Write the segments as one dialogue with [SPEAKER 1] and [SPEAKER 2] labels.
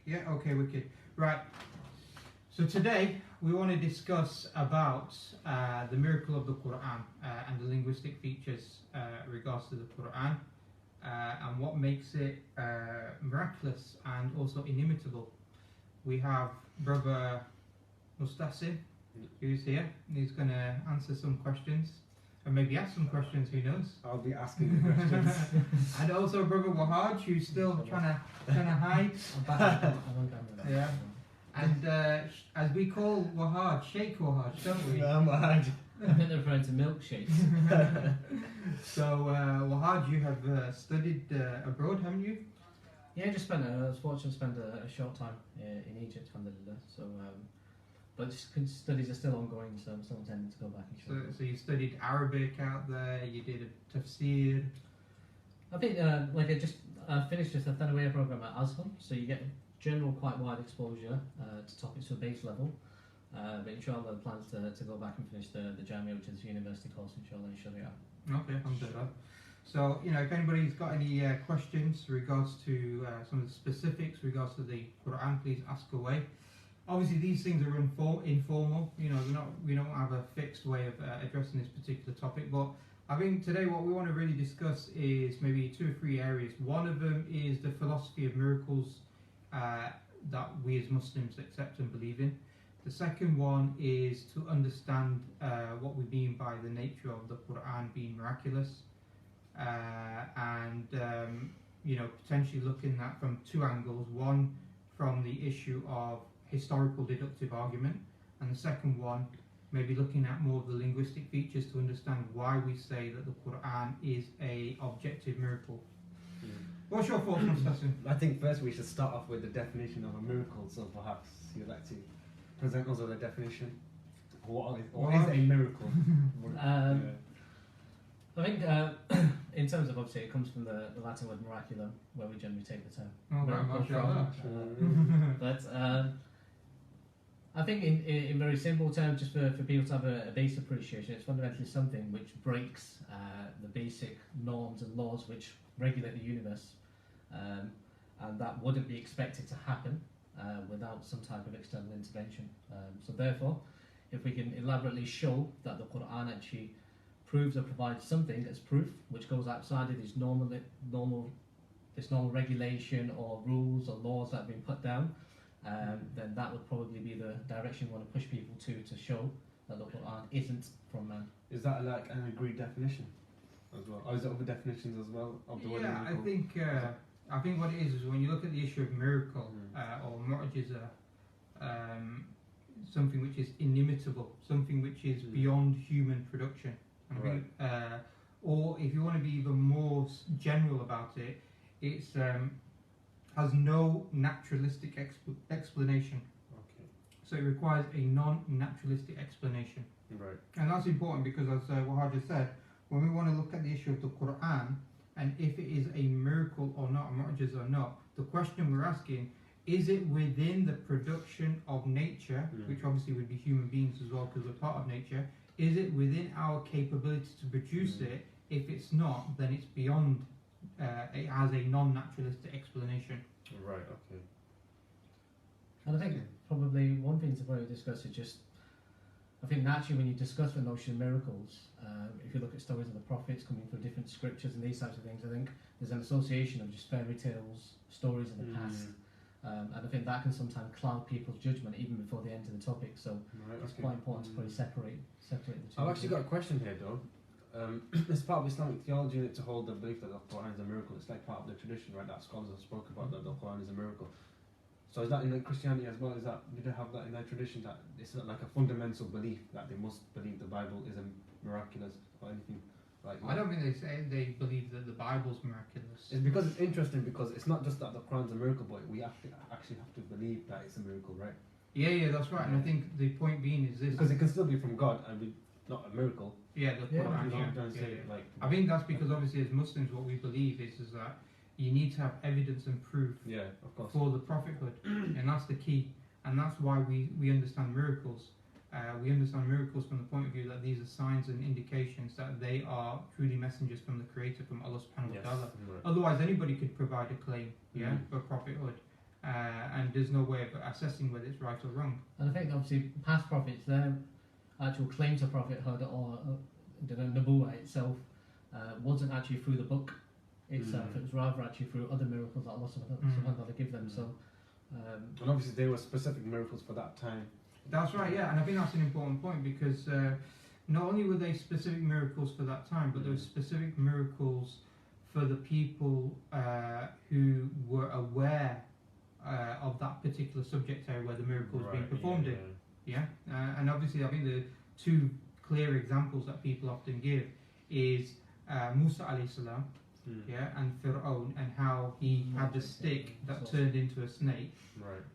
[SPEAKER 1] Yeah, okay, wicked. Right. So today we want to discuss about the miracle of the Qur'an and the linguistic features regards to the Qur'an and what makes it miraculous and also inimitable. We have brother Ustadh who's here. He's going to answer some questions. And maybe ask some questions, who knows?
[SPEAKER 2] I'll be asking the questions.
[SPEAKER 1] And also brother Wahaj, who's still trying to hide. Yeah. And as we call Wahaj, Sheikh Wahaj, don't we?
[SPEAKER 2] No, Wahaj.
[SPEAKER 3] I think they're referring to milkshakes.
[SPEAKER 1] So Wahaj, you have studied abroad, haven't you?
[SPEAKER 3] Yeah, I was fortunate to spend a short time in Egypt, alhamdulillah. So, but studies are still ongoing, so I'm still intending to go back.
[SPEAKER 1] So you studied Arabic out there, you did a tafsir.
[SPEAKER 3] I think I just finished a Thanawiyah program at Azhar, so you get general quite wide exposure to topics to a base level. But inshallah, the plans to go back and finish the Jamia, which is the university course, inshallah, in Sharia.
[SPEAKER 1] Okay, alhamdulillah. So, if anybody's got any questions regards to some of the specifics regards to the Qur'an, please ask away. Obviously, these things are informal. We don't have a fixed way of addressing this particular topic. But I think today what we want to really discuss is maybe 2 or 3 areas. One of them is the philosophy of miracles that we as Muslims accept and believe in. The second one is to understand what we mean by the nature of the Qur'an being miraculous, and potentially looking at from 2 angles. One, from the issue of historical deductive argument, and the second one, maybe looking at more of the linguistic features to understand why we say that the Qur'an is a objective miracle. What's your thoughts on Yasin?
[SPEAKER 2] I think first we should start off with the definition of a miracle, so perhaps you'd like to present us with a definition. What is a miracle?
[SPEAKER 3] I think in terms of, obviously, it comes from the Latin word miraculum, where we generally take the term miracle from. But I think in very simple terms, just for people to have a base appreciation, it's fundamentally something which breaks the basic norms and laws which regulate the universe, and that wouldn't be expected to happen without some type of external intervention. So therefore, if we can elaborately show that the Qur'an actually proves or provides something as proof which goes outside of this normal regulation or rules or laws that have been put down, then that would probably be the direction we want to push people to show that the Qur'an isn't from man.
[SPEAKER 2] Is that like an agreed definition as well? Or is there other definitions as well of the word miracle?
[SPEAKER 1] I think what it is when you look at the issue of miracle or mu'jiza, something which is inimitable, something which is beyond human production.
[SPEAKER 2] Right.
[SPEAKER 1] Or if you want to be even more general about it, it's has no naturalistic explanation.
[SPEAKER 2] Okay.
[SPEAKER 1] So it requires a non-naturalistic explanation.
[SPEAKER 2] Right.
[SPEAKER 1] And that's important because, as Wahaj just said, when we want to look at the issue of the Qur'an and if it is a miracle or not, a mu'jiz or not, the question we're asking, is it within the production of nature, which obviously would be human beings as well because we're part of nature, is it within our capability to produce it? If it's not, then it's beyond, it has a non-naturalistic explanation.
[SPEAKER 2] Right, okay.
[SPEAKER 3] And I think probably one thing to probably discuss is just, I think naturally when you discuss the notion of miracles, if you look at stories of the prophets coming through different scriptures and these types of things, I think there's an association of just fairy tales, stories of the past. And I think that can sometimes cloud people's judgment even before they enter the topic. So it's quite important to probably separate the two.
[SPEAKER 2] I've actually got a question here though. It's part of Islamic theology to hold the belief that the Quran is a miracle. It's like part of the tradition, right? That scholars have spoken about that the Quran is a miracle. So is that in Christianity as well? Do they have that in their tradition that it's not like a fundamental belief that they must believe the Bible is a miraculous or anything like that?
[SPEAKER 1] I don't think they believe that the Bible's miraculous.
[SPEAKER 2] It's because it's interesting because it's not just that the Quran's a miracle, but we actually have to believe that it's a miracle, right?
[SPEAKER 1] Yeah, that's right. And I think the point being is this:
[SPEAKER 2] because it can still be from God and be not a miracle.
[SPEAKER 1] Yeah, the Quran.
[SPEAKER 2] Like,
[SPEAKER 1] I think that's because obviously as Muslims, what we believe is that you need to have evidence and proof
[SPEAKER 2] of course,
[SPEAKER 1] for the prophethood, and that's the key. And that's why we understand miracles. We understand miracles from the point of view that these are signs and indications that they are truly messengers from the Creator, from Allah subhanahu wa ta'ala.
[SPEAKER 2] Right.
[SPEAKER 1] Otherwise, anybody could provide a claim for prophethood. and there's no way of assessing whether it's right or wrong.
[SPEAKER 3] And I think obviously past prophets, their actual claim to prophethood or the Nabuwah itself wasn't actually through the book itself. It was rather actually through other miracles that Allah subhanahu wa ta'ala give them. So,
[SPEAKER 2] and obviously there were specific miracles for that time.
[SPEAKER 1] That's right, yeah, and I think that's an important point because not only were they specific miracles for that time, but there were specific miracles for the people who were aware of that particular subject area where the miracle was being performed in. Yeah, and obviously I think the two clear examples that people often give is Musa alayhi salam, and Fir'aun, and how he had the stick that turned into a snake,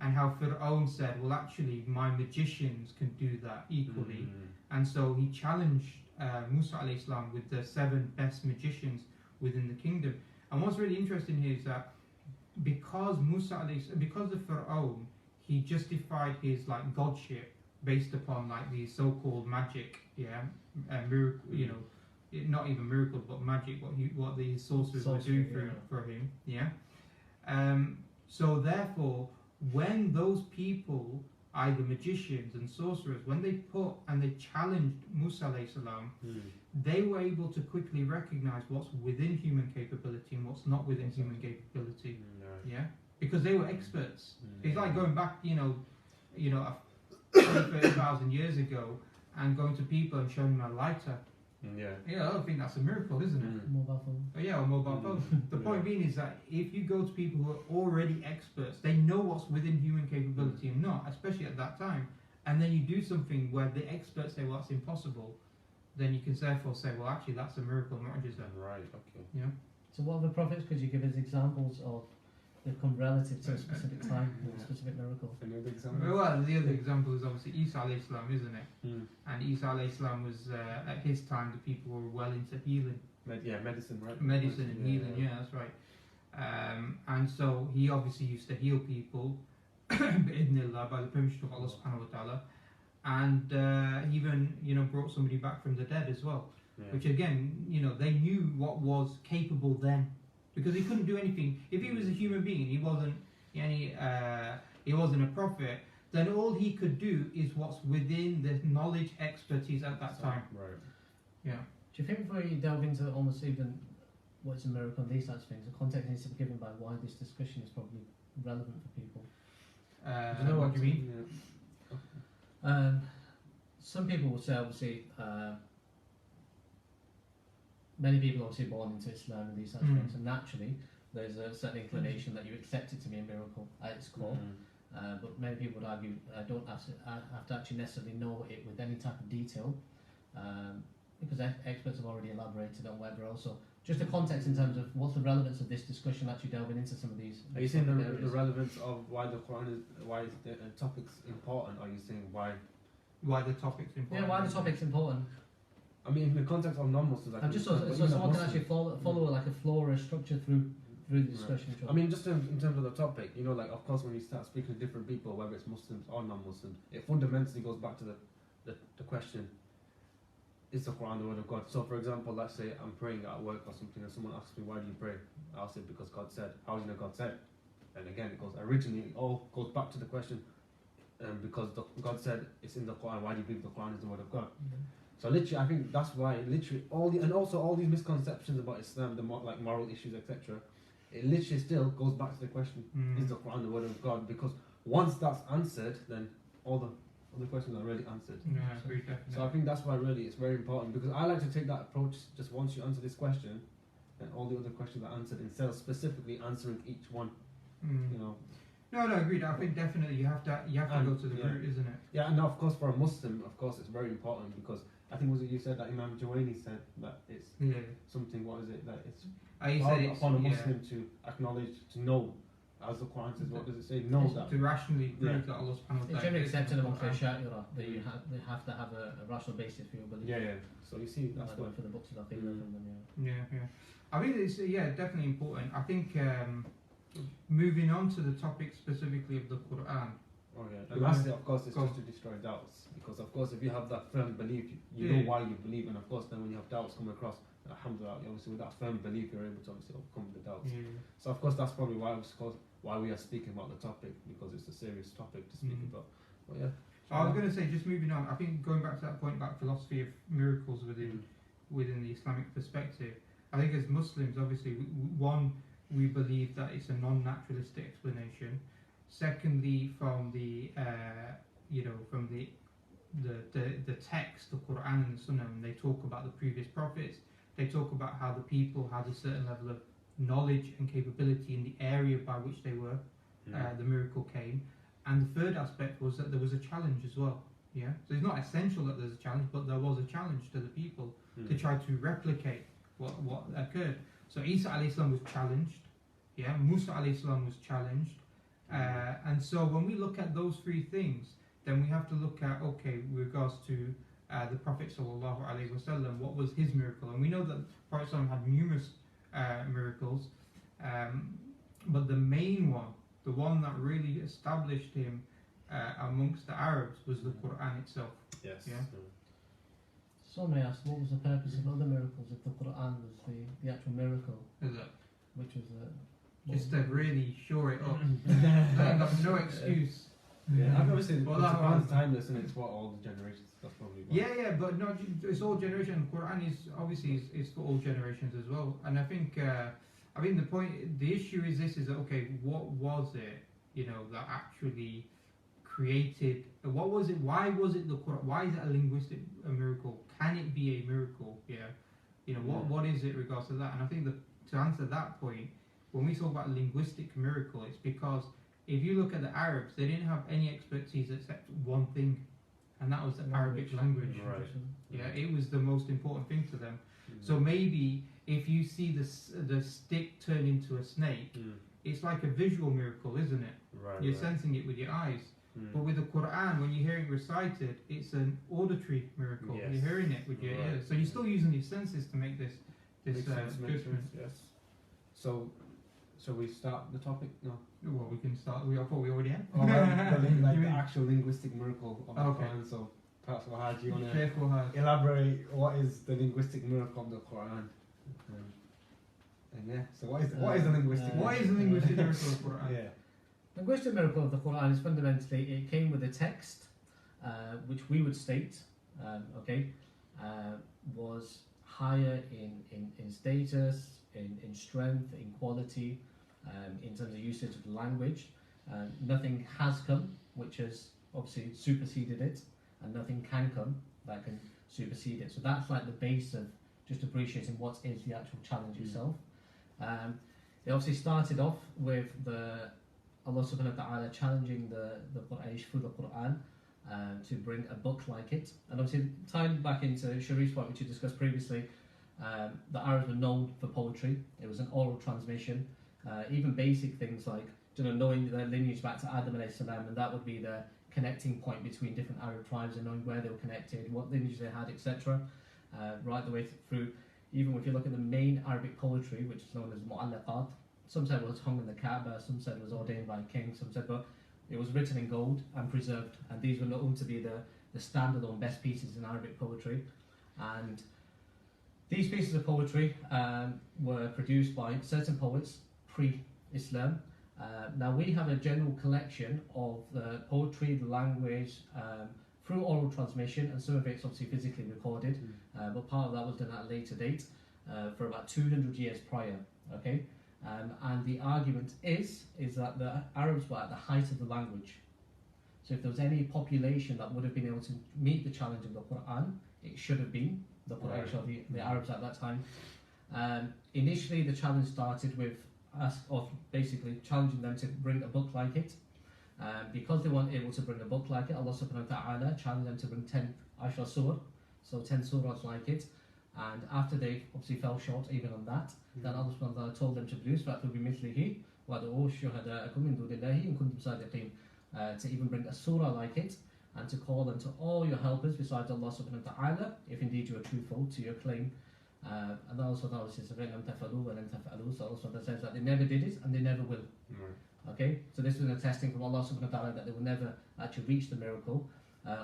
[SPEAKER 1] and how Fir'aun said, well actually my magicians can do that equally, and so he challenged Musa alayhi salam with the 7 best magicians within the kingdom. And what's really interesting here is that because because of Fir'aun, he justified his like godship based upon like these so-called magic, miracle, you know, not even miracles but magic, what these sorcerers were doing for him, so therefore when those people, either magicians and sorcerers, when they challenged Musa alayhi salam, they were able to quickly recognize what's within human capability and what's not within human capability, because they were experts. It's like going back, 30,000 years ago and going to people and showing them a lighter. I think that's a miracle, isn't it?
[SPEAKER 3] Mobile phone.
[SPEAKER 1] Or mobile phone. The point being is that if you go to people who are already experts, they know what's within human capability and not, especially at that time, and then you do something where the experts say, well, that's impossible, then you can therefore say, well, actually, that's a miracle, not just that.
[SPEAKER 2] Right, okay.
[SPEAKER 1] Yeah.
[SPEAKER 3] So what other prophets could you give as examples of they've come relative to a specific time, a specific miracle?
[SPEAKER 2] Any other examples?
[SPEAKER 1] Well, the other example is obviously Isa alayhi salam, isn't it? And Isa alayhi salam was, at his time, the people were well into healing.
[SPEAKER 2] Medicine, right?
[SPEAKER 1] Medicine and healing, that's right. And so he obviously used to heal people by the permission of Allah subhanahu wa ta'ala. And even, brought somebody back from the dead as well. Which again, they knew what was capable then. Because he couldn't do anything. If he was a human being, he wasn't a prophet, then all he could do is what's within the knowledge, expertise at that time.
[SPEAKER 2] Right.
[SPEAKER 1] Yeah.
[SPEAKER 3] Do you think before you delve into almost even what's a miracle and these types of things, the context needs to be given by why this discussion is probably relevant for people?
[SPEAKER 1] Do you know what you mean?
[SPEAKER 3] Some people will say, obviously, many people are obviously born into Islam and these types of things, and naturally there's a certain inclination that you accept it to be a miracle at its core. But many people would argue don't have to actually necessarily know it with any type of detail, because experts have already elaborated on whatever else. So just the context in terms of what's the relevance of this discussion, actually delving into some of these.
[SPEAKER 2] Are you saying the relevance of why the Quran why is the topic's important? Are you saying why
[SPEAKER 1] the topic's important?
[SPEAKER 3] Yeah, why the topic's important.
[SPEAKER 2] I mean, in the context of non-Muslims,
[SPEAKER 3] I'm just so someone can actually follow like a flow or a structure through the discussion.
[SPEAKER 2] I mean, just in terms of the topic, like of course when you start speaking to different people, whether it's Muslims or non-Muslims, it fundamentally goes back to the question: is the Quran the word of God? So, for example, let's say I'm praying at work or something, and someone asks me, "Why do you pray?" I'll say, "Because God said." How do you know God said? And again, it all goes back to the question, because God said it's in the Quran. Why do you believe the Quran is the word of God? So literally, I think that's why all these misconceptions about Islam, the moral issues, etc. It literally still goes back to the question: is the Quran the word of God? Because once that's answered, then all the other questions are really answered. So I think that's why really it's very important, because I like to take that approach. Just once you answer this question, then all the other questions are answered instead of specifically answering each one.
[SPEAKER 1] No, agreed. I think definitely you have to go to the root, isn't it?
[SPEAKER 2] Yeah, and of course for a Muslim, of course it's very important, because I think you said that Imam Juwayni said that it's something. What is it? That it's upon a Muslim to acknowledge, to know, as the Quran says. What does it say? Know that
[SPEAKER 1] to rationally prove that Allah subhanahu wa ta'ala.
[SPEAKER 3] It's generally accepted amongst the Asha'ira that they have to have a rational basis for your belief.
[SPEAKER 2] Yeah. So you see, that's
[SPEAKER 3] why for the books of Aqidah from them.
[SPEAKER 1] Yeah. I think it's definitely important. I think moving on to the topic specifically of the Quran.
[SPEAKER 2] And lastly, of course, it's just to destroy doubts, because of course if you have that firm belief, you know why you believe, and of course then when you have doubts come across, alhamdulillah, obviously with that firm belief you're able to obviously overcome the doubts. So of course that's probably why why we are speaking about the topic, because it's a serious topic to speak about. But yeah.
[SPEAKER 1] I was going to say, just moving on, I think going back to that point about philosophy of miracles within the Islamic perspective, I think as Muslims, obviously, we believe that it's a non-naturalistic explanation. Secondly, from the text, the Qur'an and the Sunnah, and they talk about the previous prophets, they talk about how the people had a certain level of knowledge and capability in the area by which they were, the miracle came. And the third aspect was that there was a challenge as well. Yeah, so it's not essential that there's a challenge, but there was a challenge to the people to try to replicate what occurred. So Isa alayhi salam was challenged. Yeah, Musa alayhi salam was challenged. And so when we look at those three things, then we have to look at, okay, with regards to the Prophet sallallahu alaihi wasallam, what was his miracle? And we know that the Prophet sallallahu had numerous miracles, but the main one, the one that really established him amongst the Arabs, was the Qur'an itself.
[SPEAKER 2] Yes.
[SPEAKER 1] Yeah.
[SPEAKER 3] So may I ask, what was the purpose of other miracles if the Qur'an was the actual miracle?
[SPEAKER 1] Is it?
[SPEAKER 3] Which was
[SPEAKER 1] Just to really shore it up. I've got no excuse.
[SPEAKER 2] Yeah, obviously, well, the Quran's timeless, and it's what all the generations. That's probably why.
[SPEAKER 1] Yeah, but no, it's all generations. Quran is obviously is for all generations as well. And I think the issue is this: is that, okay, what was it? That actually created. What was it? Why was it the Quran? Why is it a linguistic miracle? Can it be a miracle? Yeah. What is it regards to that? And I think that to answer that point, when we talk about linguistic miracle, it's because if you look at the Arabs, they didn't have any expertise except one thing, and that was the Arabic language.
[SPEAKER 2] Right.
[SPEAKER 1] Yeah, it was the most important thing to them. So maybe if you see the stick turn into a snake, it's like a visual miracle, isn't it?
[SPEAKER 2] Right.
[SPEAKER 1] You're sensing it with your eyes. But with the Quran, when you're hearing recited, it's an auditory miracle.
[SPEAKER 2] Yes.
[SPEAKER 1] You're hearing it with your ears. So you're still using your senses to make this judgment.
[SPEAKER 2] Yes. So, shall we start the topic? No.
[SPEAKER 1] Well, we can start. I thought we already had.
[SPEAKER 2] The actual linguistic miracle of the Quran. So, perhaps Wahaj, do you want to elaborate what is the linguistic miracle of the Quran? And yeah, so what is the linguistic?
[SPEAKER 1] What is the linguistic miracle of the Quran?
[SPEAKER 3] The linguistic miracle of the Quran is fundamentally it came with a text, which we would state, was higher in status, in strength, in quality, in terms of usage of the language. Nothing has come which has obviously superseded it, and nothing can come that can supersede it. So that's like the base of just appreciating what is the actual challenge itself. It obviously started off with Allah subhanahu wa ta'ala challenging the Quraysh through the Qur'an to bring a book like it. And obviously tying back into Sharif's point, which you discussed previously, the Arabs were known for poetry. It was an oral transmission. Even basic things like knowing their lineage back to Adam alayhi salam, and that would be the connecting point between different Arab tribes, and knowing where they were connected, what lineage they had, etc. Right the way through. Even if you look at the main Arabic poetry, which is known as mu'allaqat, some said it was hung in the Kaaba, some said it was ordained by a king, some said, but it was written in gold and preserved, and these were known to be the standalone best pieces in Arabic poetry. And these pieces of poetry were produced by certain poets pre-Islam. Now we have a general collection of the poetry, the language, through oral transmission, and some of it's obviously physically recorded, but part of that was done at a later date, for about 200 years prior. Okay. And the argument is that the Arabs were at the height of the language. So if there was any population that would have been able to meet the challenge of the Quran, it should have been the Quraysh, or the Arabs at that time. Initially, the challenge started with us, of basically challenging them to bring a book like it. Because they weren't able to bring a book like it, Allah subhanahu wa ta'ala challenged them to bring 10 Ashra surah, so 10 surahs like it. And after they obviously fell short even on that, then Allah subhanahu wa ta'ala told them to produce فَأْتُوا وَادْعُوا شُهَدَاءَكُم مِّن دُونِ اللَّهِ إِن كُنتُمْ صَادِقِينَ, to even bring a surah like it, and to call unto all your helpers besides Allah subhanahu wa ta'ala, if indeed you are truthful to your claim. And Allah subhanahu wa ta'ala says, so Allah subhanahu wa ta'ala says that they never did it and they never will. Okay, so this is a testing from Allah subhanahu wa ta'ala that they will never actually reach the miracle,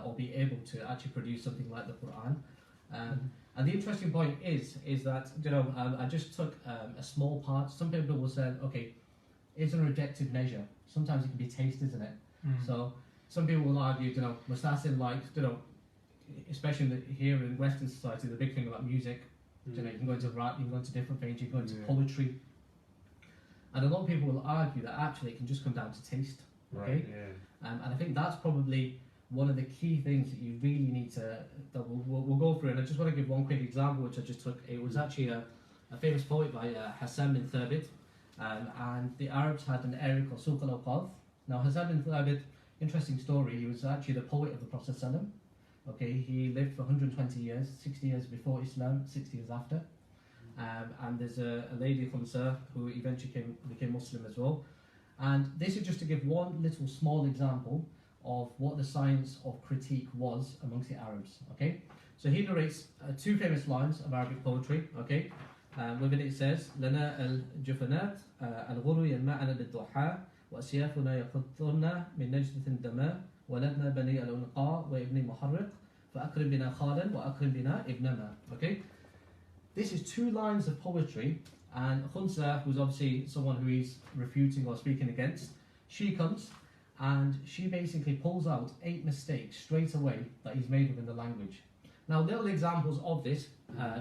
[SPEAKER 3] or be able to actually produce something like the Quran. And the interesting point is that I just took a small part. Some people will say, okay, is an objective measure. Sometimes it can be taste, isn't it? So some people will argue, Mustasim likes, especially here in Western society, the big thing about music, you can go into rap, you can go into different things, you can go into poetry. And a lot of people will argue that actually it can just come down to taste. Okay?
[SPEAKER 2] Right, yeah.
[SPEAKER 3] And I think that's probably one of the key things that you really need to, that we'll go through. And I just want to give one quick example, which I just took. It was actually a famous poet by Hassan bin Thabit. And the Arabs had an area called Suq al-Awqaf. Now, Hassan bin Thabit, interesting story, he was actually the poet of the Prophet ﷺ. Okay, he lived for 120 years, 60 years before Islam, 60 years after. And there's a lady, Khunsa, who eventually became Muslim as well. And this is just to give one little small example of what the science of critique was amongst the Arabs. Okay, so he narrates two famous lines of Arabic poetry. Okay, within it says, "Lana al-jufanat al-ghuru yalma'ana bid-duha wa asyafuna yaqturna min najdatin dama wa ladna bani al-unqa wa ibni muharriq fa akrim bina khalan wa akrim bina ibnama." Okay, this is two lines of poetry, and Khunsa, who's obviously someone who he's refuting or speaking against, she comes and she basically pulls out 8 mistakes straight away that he's made within the language. Now, little examples of this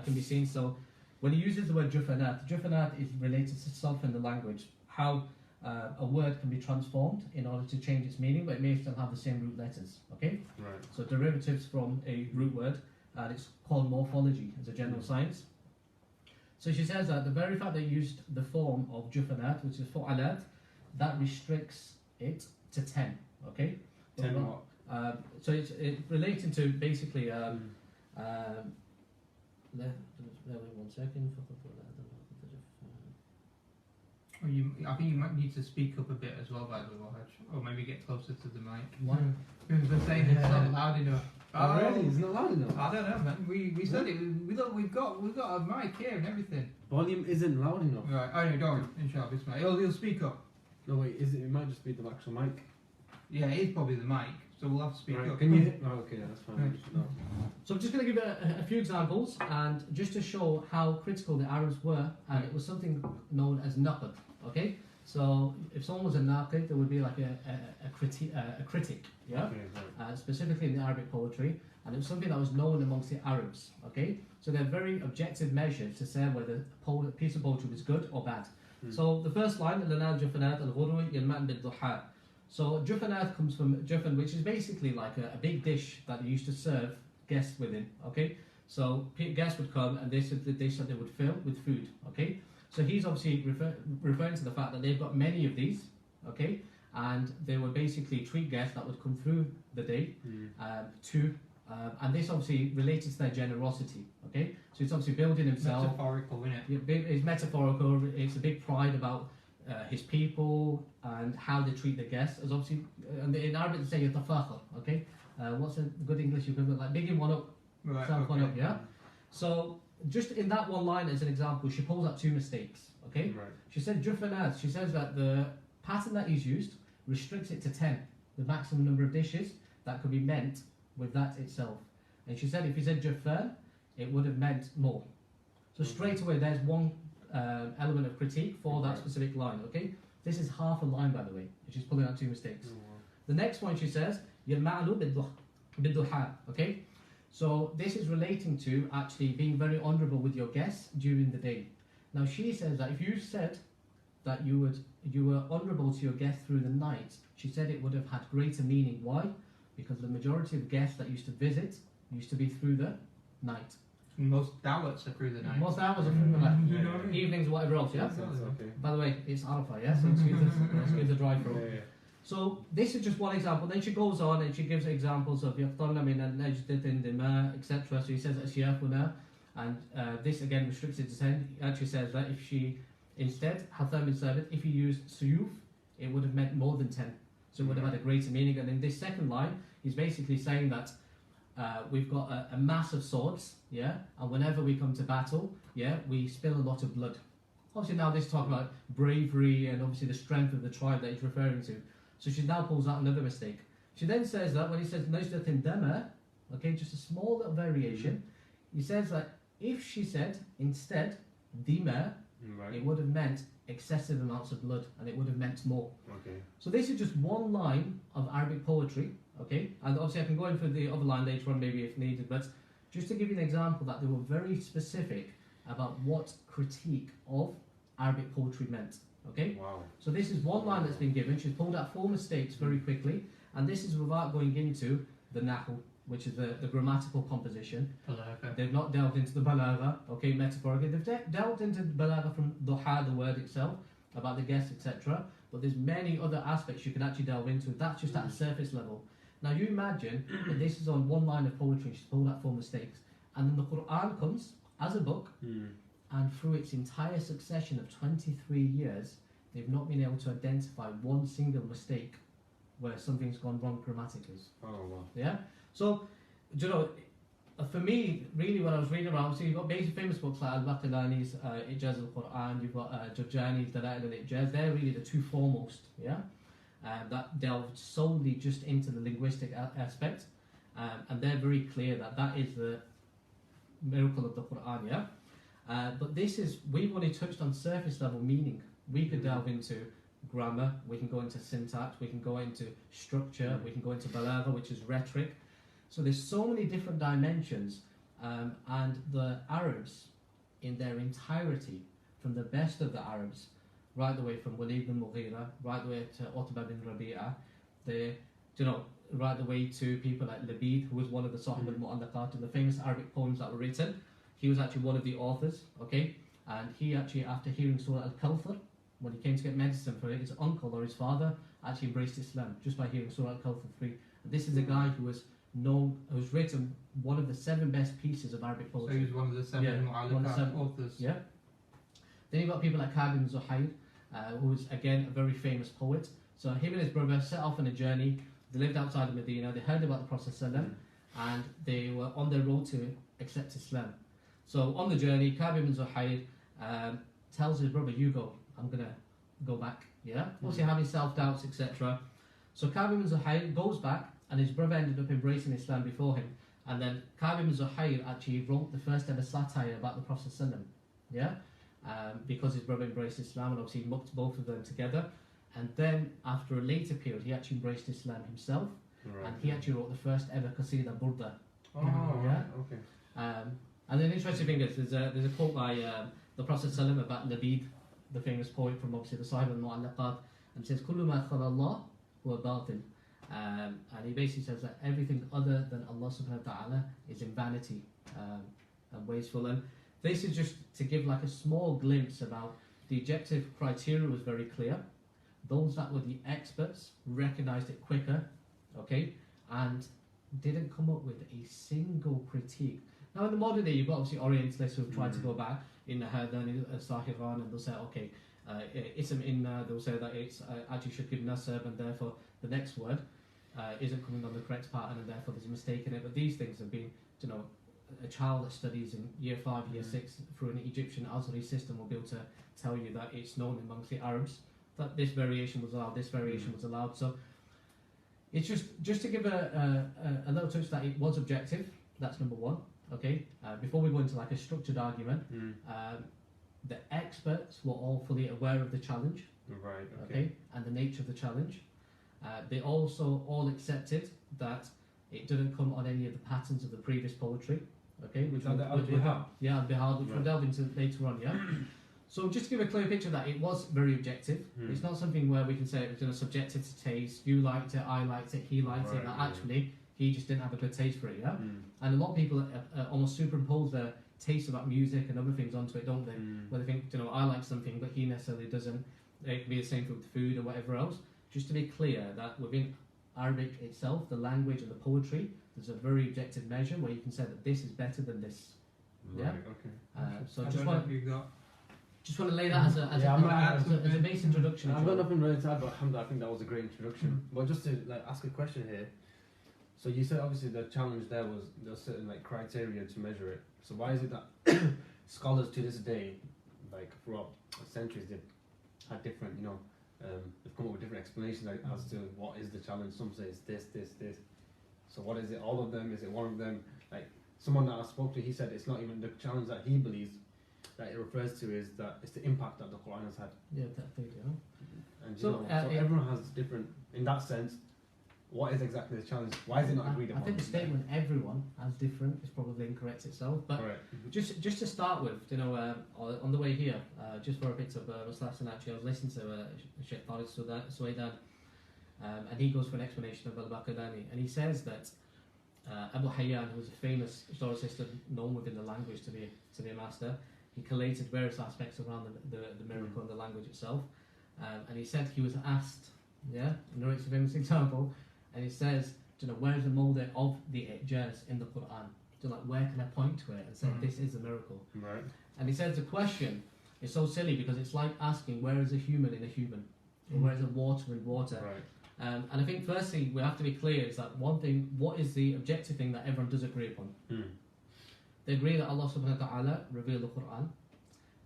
[SPEAKER 3] can be seen. So, when he uses the word jufanat is related to self in the language, how a word can be transformed in order to change its meaning, but it may still have the same root letters. Okay?
[SPEAKER 2] Right.
[SPEAKER 3] So, derivatives from a root word, and it's called morphology as a general science. So she says that the very fact they used the form of jufanat, which is fu'alat, that restricts it to 10. Okay?
[SPEAKER 2] 10 what?
[SPEAKER 3] So it's relating to basically. Let me 1 second.
[SPEAKER 1] I think you might need to speak up a bit as well, by the way, Wahaj, or maybe get closer to the mic.
[SPEAKER 3] Why?
[SPEAKER 1] Because they're saying it's not loud enough.
[SPEAKER 2] Oh, really? It's not loud enough?
[SPEAKER 1] I don't know, man. We said it. We've got a mic here and everything.
[SPEAKER 2] Volume isn't loud enough.
[SPEAKER 1] Right. Oh no, don't worry. Inshallah, bismillah. He'll speak up.
[SPEAKER 2] No, wait. It might just be the actual mic.
[SPEAKER 1] Yeah, it is probably the mic. So we'll have to speak
[SPEAKER 2] Right.
[SPEAKER 1] up.
[SPEAKER 2] Can you? Oh, okay, that's fine.
[SPEAKER 1] Right.
[SPEAKER 2] No.
[SPEAKER 3] So I'm just going to give a few examples, and just to show how critical the Arabs were, and it was something known as naqd. Okay. So if someone was a naqid, there would be like a critic, yeah,
[SPEAKER 2] Okay, right.
[SPEAKER 3] specifically in the Arabic poetry, and it was something that was known amongst the Arabs. Okay, so they're very objective measures to say whether a piece of poetry was good or bad. So the first line, "Lana jufanat al-ghuru yalma'an bid-duha." So jufanat comes from jufan, which is basically like a big dish that they used to serve guests within. Okay, so guests would come, and this is the dish that they would fill with food. Okay. So he's obviously referring to the fact that they've got many of these, okay, and they would basically treat guests that would come through the day and this obviously related to their generosity, okay. So it's obviously building himself.
[SPEAKER 1] Metaphorical, isn't it?
[SPEAKER 3] It's metaphorical. It's a big pride about his people and how they treat the guests. As obviously, and in Arabic they say yatafakhar, okay. What's a good English equivalent? Like bigging one up,
[SPEAKER 1] Right.
[SPEAKER 3] self one
[SPEAKER 1] Okay.
[SPEAKER 3] up, yeah. So just in that one line as an example, she pulls out 2 mistakes. Okay,
[SPEAKER 2] Right.
[SPEAKER 3] she said jufanat. She says that the pattern that he's used restricts it to 10, the maximum number of dishes that could be meant with that itself. And she said if he said jufan, it would have meant more. So straight away, there's one element of critique for that specific line. Okay, this is half a line, by the way. She's pulling out 2 mistakes. The next one she says yalma'lu bid-duha. Okay. So this is relating to actually being very honourable with your guests during the day. Now she says that if you said that you were honourable to your guests through the night, she said it would have had greater meaning. Why? Because the majority of guests that used to visit used to be through the night.
[SPEAKER 1] Most dawats are through the night.
[SPEAKER 3] Most hours are through the night.
[SPEAKER 1] You know what I mean?
[SPEAKER 3] Evenings, whatever else. Yeah.
[SPEAKER 2] Okay.
[SPEAKER 3] By the way, it's Arafah. Yeah. So excuse the dry throat.
[SPEAKER 2] Yeah.
[SPEAKER 3] So this is just one example. Then she goes on and she gives examples of يَقْطَرْنَ مِنَ النَّجْدَةِ الدِّمَاء, etc. So he says أَشْيَافُنَا, and this again restricts it to 10. He actually says that if she instead Hatham bin Sabit, if he used suyuf, it would have meant more than 10. So it would have had a greater meaning. And in this second line, he's basically saying that we've got a mass of swords, yeah, and whenever we come to battle, yeah, we spill a lot of blood. Obviously now this is talking about bravery and obviously the strength of the tribe that he's referring to. So she now pulls out another mistake. She then says that when he says najdatin dama, okay, just a small little variation, he says that if she said instead dima,
[SPEAKER 2] Right.
[SPEAKER 3] It would have meant excessive amounts of blood, and it would have meant more.
[SPEAKER 2] Okay.
[SPEAKER 3] So this is just one line of Arabic poetry, okay? And obviously I can go in for the other line later on maybe if needed, but just to give you an example that they were very specific about what critique of Arabic poetry meant, okay?
[SPEAKER 2] Wow.
[SPEAKER 3] So this is one line that's been given. She's pulled out 4 mistakes very quickly, and this is without going into the nahu, which is the grammatical composition.
[SPEAKER 1] Balagha.
[SPEAKER 3] They've not delved into the balagha, okay, metaphorically. They've delved into balagha from duha, the word itself, about the guess, etc. But there's many other aspects you can actually delve into. That's just at a surface level. Now you imagine that this is on one line of poetry. She's pulled out 4 mistakes, and then the Qur'an comes as a book, and through its entire succession of 23 years, they've not been able to identify one single mistake where something's gone wrong grammatically.
[SPEAKER 2] Oh wow.
[SPEAKER 3] Yeah. So, do you know, for me, really, when I was reading around, so you've got basic famous books like Al-Baqilani's Ijaz al-Qur'an, you've got Jurjani's Dala'il al-Ijaz. They're really the 2 foremost, yeah, that delved solely just into the linguistic aspect, and they're very clear that that is the miracle of the Qur'an, yeah. But this is, we've only touched on surface level meaning. We could delve into grammar, we can go into syntax, we can go into structure, we can go into balagha, which is rhetoric. So there's so many different dimensions, and the Arabs in their entirety, from the best of the Arabs, right the way from Walid bin Mughira, right the way to Utbah bin Rabi'a, right the way to people like Labid, who was one of the Sahib al-Mu'allaqat, and the famous Arabic poems that were written. He was actually one of the authors, okay? And he actually, after hearing Surah Al-Kawthar, when he came to get medicine for it, his uncle or his father actually embraced Islam just by hearing Surah Al-Kawthar 3. And this is a guy who was known, who's written one of the 7 best pieces of Arabic poetry.
[SPEAKER 1] So he was one of the 7 Mu'allaqat authors.
[SPEAKER 3] Yeah. Then you've got people like Ka'b ibn Zuhayr, who's again a very famous poet. So him and his brother set off on a journey. They lived outside of Medina. They heard about the Prophet ﷺ, and they were on their road to accept Islam. So on the journey, Ka'b ibn Zuhayr tells his brother, "You go. I'm gonna go back." Yeah. Also having self-doubts, etc. So Ka'b ibn Zuhayr goes back, and his brother ended up embracing Islam before him. And then Ka'b ibn Zuhayr actually wrote the first ever satire about the Prophet ﷺ. Yeah. Because his brother embraced Islam, and obviously he mucked both of them together. And then after a later period, he actually embraced Islam himself, and he actually wrote the first ever Qasida Burda.
[SPEAKER 2] Oh,
[SPEAKER 3] yeah.
[SPEAKER 2] Okay.
[SPEAKER 3] And an interesting thing is there's a quote by the Prophet ﷺ about Labid, the famous poet from obviously the Sahib al-Mu'allaqat, and says, "Kullu ma khala Allah huwa batil." And he basically says that everything other than Allah subhanahu wa ta'ala is in vanity and wasteful. And this is just to give like a small glimpse about the objective criteria was very clear. Those that were the experts recognized it quicker, okay, and didn't come up with a single critique. Now in the modern day, you've got obviously Orientalists who've tried to go back in the Hadani Sahiran, and they'll say, okay, ism inna, they'll say that it's actually should give nasab, and therefore the next word isn't coming on the correct pattern, and therefore there's a mistake in it. But these things have been, a child that studies in year 5, year 6 through an Egyptian Azari system will be able to tell you that it's known amongst the Arabs that this variation was allowed, this variation was allowed. So it's just to give a little touch that it was objective. That's number one. Okay. Before we go into like a structured argument, the experts were all fully aware of the challenge.
[SPEAKER 2] Right.
[SPEAKER 3] Okay. And the nature of the challenge. They also all accepted that it didn't come on any of the patterns of the previous poetry. Okay. Which we'll delve into later on. Yeah. So just to give a clear picture that it was very objective. It's not something where we can say it was subjective to taste. You liked it, I liked it, he liked it. That actually he just didn't have a good taste for it. Yeah. And a lot of people almost superimpose their taste about music and other things onto it, don't they? Where they think, I like something, but he necessarily doesn't. It can be the same with food or whatever else. Just to be clear that within Arabic itself, the language and the poetry, there's a very objective measure where you can say that this is better than this.
[SPEAKER 2] Right,
[SPEAKER 3] yeah.
[SPEAKER 2] Okay.
[SPEAKER 3] So
[SPEAKER 1] I
[SPEAKER 3] just want to lay that as a base introduction.
[SPEAKER 2] I've got nothing really to add, but alhamdulillah, I think that was a great introduction. But just to ask a question here. So you said obviously the challenge there was certain criteria to measure it. So why is it that scholars to this day, throughout centuries, they've had different, they've come up with different explanations as to what is the challenge. Some say it's this. So what is it? All of them? Is it one of them? Someone that I spoke to, he said it's not even the challenge that he believes. that it refers to is that it's the impact that the Qur'an has had.
[SPEAKER 3] Yeah, that thing, you know.
[SPEAKER 2] And
[SPEAKER 3] So,
[SPEAKER 2] so everyone has different, in that sense, what is exactly the challenge? Why is it not agreed upon?
[SPEAKER 3] I think the statement everyone has different is probably incorrect itself. But just to start with, you know, on the way here, just for a bit of Muslim actually, I was listening to Sheikh Tariq Suwaidan, and he goes for an explanation of al-Baqillani, and he says that Abu Hayyan, who was a famous historicist known within the language to be a master, he collated various aspects around the miracle and the language itself, and he said he was asked, narrates a famous example, and he says, you know, where's the molder of the ijaz in the Qur'an? So like, where can I point to it and say this is a miracle?
[SPEAKER 2] Right.
[SPEAKER 3] And he says the question is so silly because it's like asking where is a human in a human, or where is a water in water.
[SPEAKER 2] Right.
[SPEAKER 3] And I think firstly we have to be clear is that one thing, what is the objective thing that everyone does agree upon? They agree that Allah subhanahu wa ta'ala revealed the Qur'an.